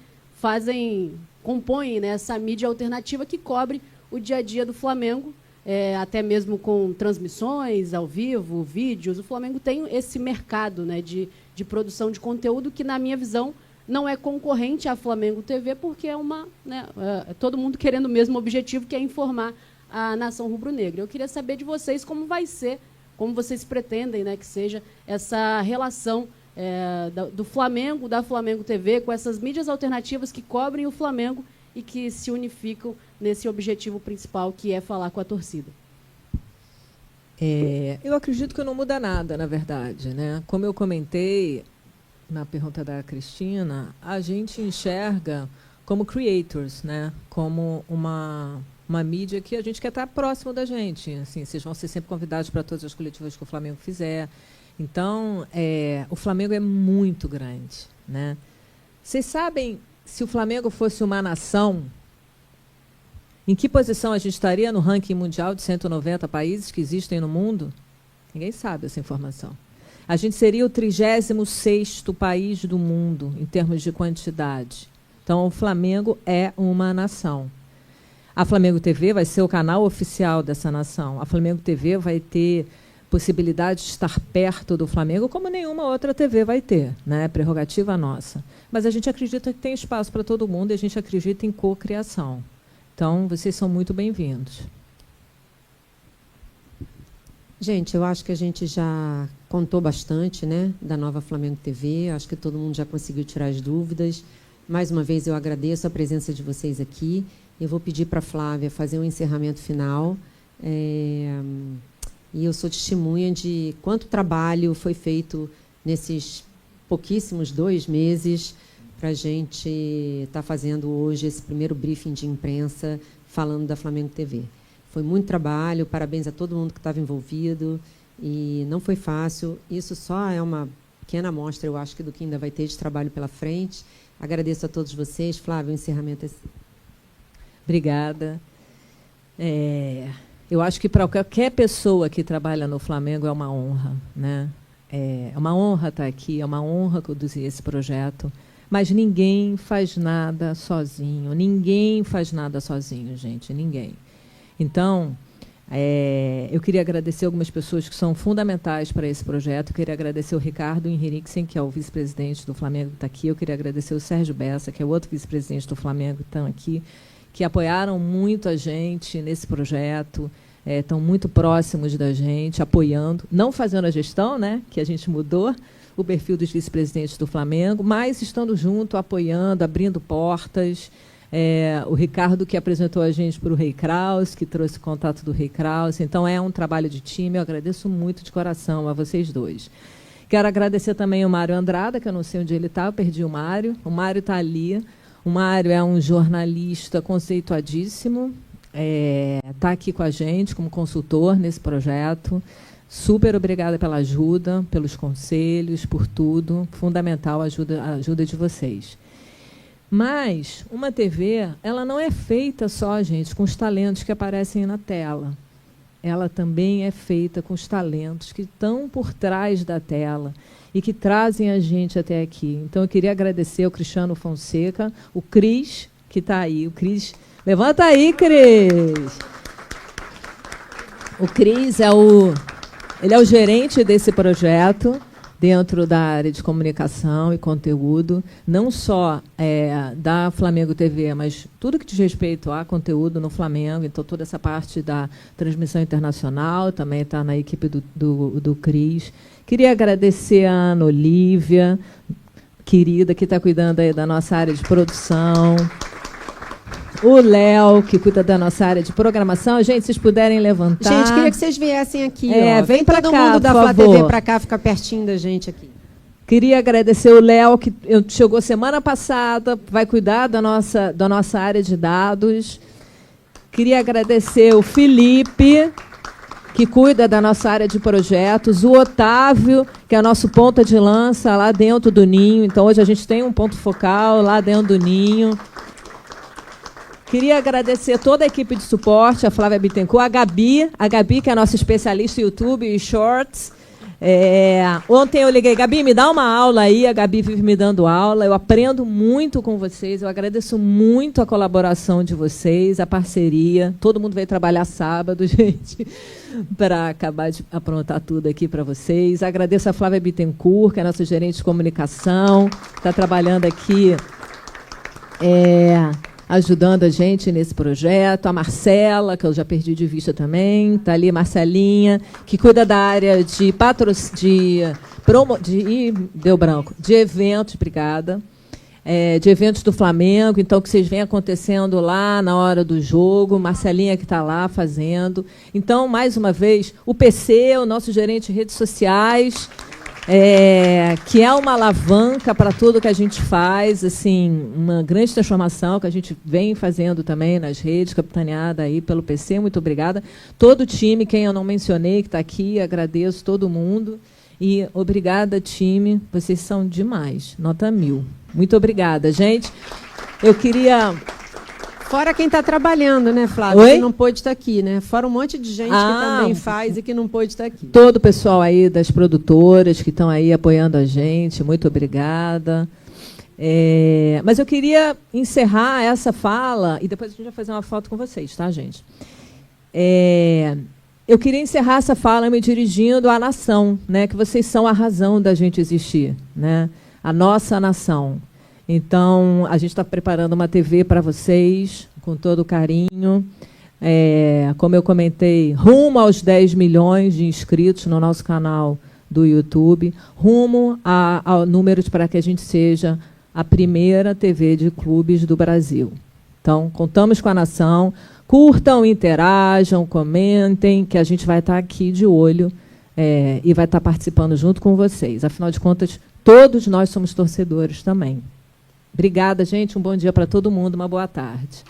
compõem, né, essa mídia alternativa que cobre o dia a dia do Flamengo, até mesmo com transmissões ao vivo, vídeos. O Flamengo tem esse mercado, né, de produção de conteúdo que, na minha visão, não é concorrente à Flamengo TV, porque todo mundo querendo o mesmo objetivo, que é informar a nação rubro-negra. Eu queria saber de vocês como vai ser, como vocês pretendem, né, que seja essa relação do Flamengo, da Flamengo TV, com essas mídias alternativas que cobrem o Flamengo e que se unificam nesse objetivo principal, que é falar com a torcida. Eu acredito que não muda nada, na verdade. Né? Como eu comentei na pergunta da Cristina, a gente enxerga como creators, né? Como uma mídia que a gente quer estar próximo da gente. Assim, vocês vão ser sempre convidados para todas as coletivas que o Flamengo fizer. Então, o Flamengo é muito grande. Né? Vocês sabem, se o Flamengo fosse uma nação, em que posição a gente estaria no ranking mundial de 190 países que existem no mundo? Ninguém sabe essa informação. A gente seria o 36º país do mundo, em termos de quantidade. Então, o Flamengo é uma nação. A Flamengo TV vai ser o canal oficial dessa nação. A Flamengo TV vai ter possibilidade de estar perto do Flamengo, como nenhuma outra TV vai ter, né? Prerrogativa nossa. Mas a gente acredita que tem espaço para todo mundo e a gente acredita em cocriação. Então, vocês são muito bem-vindos. Gente, eu acho que a gente já contou bastante, né, da nova Flamengo TV. Acho que todo mundo já conseguiu tirar as dúvidas. Mais uma vez, eu agradeço a presença de vocês aqui. Eu vou pedir para a Flávia fazer um encerramento final. E eu sou testemunha de quanto trabalho foi feito nesses pouquíssimos 2 meses para a gente estar fazendo hoje esse primeiro briefing de imprensa falando da Flamengo TV. Foi muito trabalho, parabéns a todo mundo que estava envolvido, e não foi fácil. Isso só é uma pequena amostra, eu acho, que do que ainda vai ter de trabalho pela frente. Agradeço a todos vocês. Flávia, o encerramento é seu. Obrigada. Eu acho que para qualquer pessoa que trabalha no Flamengo é uma honra, né? É uma honra estar aqui, é uma honra conduzir esse projeto, mas ninguém faz nada sozinho, gente, ninguém. Então, eu queria agradecer algumas pessoas que são fundamentais para esse projeto. Eu queria agradecer o Ricardo Henriquesen, que é o vice-presidente do Flamengo, que está aqui. Eu queria agradecer o Sérgio Bessa, que é o outro vice-presidente do Flamengo, que estão aqui, que apoiaram muito a gente nesse projeto, estão muito próximos da gente, apoiando, não fazendo a gestão, né, que a gente mudou o perfil dos vice-presidentes do Flamengo, mas estando junto, apoiando, abrindo portas. O Ricardo, que apresentou a gente para o Rei Kraus, que trouxe o contato do Rei Kraus. Então, é um trabalho de time. Eu agradeço muito de coração a vocês dois. Quero agradecer também o Mário Andrada, que eu não sei onde ele está, eu perdi o Mário. O Mário está ali. O Mário é um jornalista conceituadíssimo, está aqui com a gente como consultor nesse projeto. Super obrigada pela ajuda, pelos conselhos, por tudo. Fundamental a ajuda de vocês. Mas uma TV, ela não é feita só, gente, com os talentos que aparecem na tela. Ela também é feita com os talentos que estão por trás da tela e que trazem a gente até aqui. Então, eu queria agradecer ao Cristiano Fonseca, o Cris, que está aí. O Cris, levanta aí, Cris! O Cris ele é o gerente desse projeto, dentro da área de comunicação e conteúdo, não só da Flamengo TV, mas tudo que diz respeito a conteúdo no Flamengo. Então, toda essa parte da transmissão internacional também está na equipe do Cris. Queria agradecer a Ana Olívia, querida, que está cuidando aí da nossa área de produção. O Léo, que cuida da nossa área de programação. Gente, se vocês puderem levantar. Gente, queria que vocês viessem aqui. Vem para cá, todo mundo da por Flá favor. TV para cá, ficar pertinho da gente aqui. Queria agradecer o Léo, que chegou semana passada, vai cuidar da nossa área de dados. Queria agradecer o Felipe, que cuida da nossa área de projetos. O Otávio, que é nosso ponta de lança lá dentro do Ninho. Então, hoje a gente tem um ponto focal lá dentro do Ninho. Queria agradecer toda a equipe de suporte, a Flávia Bittencourt, a Gabi, que é a nossa especialista em YouTube e Shorts. Ontem eu liguei, Gabi, me dá uma aula aí, a Gabi vive me dando aula, eu aprendo muito com vocês, eu agradeço muito a colaboração de vocês, a parceria, todo mundo veio trabalhar sábado, gente, para acabar de aprontar tudo aqui para vocês. Agradeço a Flávia Bittencourt, que é a nossa gerente de comunicação, que está trabalhando aqui, ajudando a gente nesse projeto. A Marcela, que eu já perdi de vista também, está ali, Marcelinha, que cuida da área de eventos, obrigada, de eventos do Flamengo, então que vocês vêm acontecendo lá na hora do jogo, Marcelinha que está lá fazendo. Então, mais uma vez, o PC, o nosso gerente de redes sociais, que é uma alavanca para tudo que a gente faz, assim, uma grande transformação que a gente vem fazendo também nas redes, capitaneada aí pelo PC, muito obrigada. Todo o time, quem eu não mencionei, que está aqui, agradeço todo mundo. E obrigada, time, vocês são demais, nota 1000. Muito obrigada, gente. Eu queria... Fora quem está trabalhando, né, Flávia? Oi? Que não pôde estar aqui, né? Fora um monte de gente que também faz e que não pôde estar aqui. Todo o pessoal aí das produtoras que estão aí apoiando a gente, muito obrigada. Mas eu queria encerrar essa fala, e depois a gente vai fazer uma foto com vocês, tá, gente? Eu queria encerrar essa fala me dirigindo à nação, né? Que vocês são a razão da gente existir, né? A nossa nação. Então, a gente está preparando uma TV para vocês, com todo carinho. Como eu comentei, rumo aos 10 milhões de inscritos no nosso canal do YouTube, rumo a números para que a gente seja a primeira TV de clubes do Brasil. Então, contamos com a nação. Curtam, interajam, comentem, que a gente vai estar aqui de olho e vai estar participando junto com vocês. Afinal de contas, todos nós somos torcedores também. Obrigada, gente. Um bom dia para todo mundo. Uma boa tarde.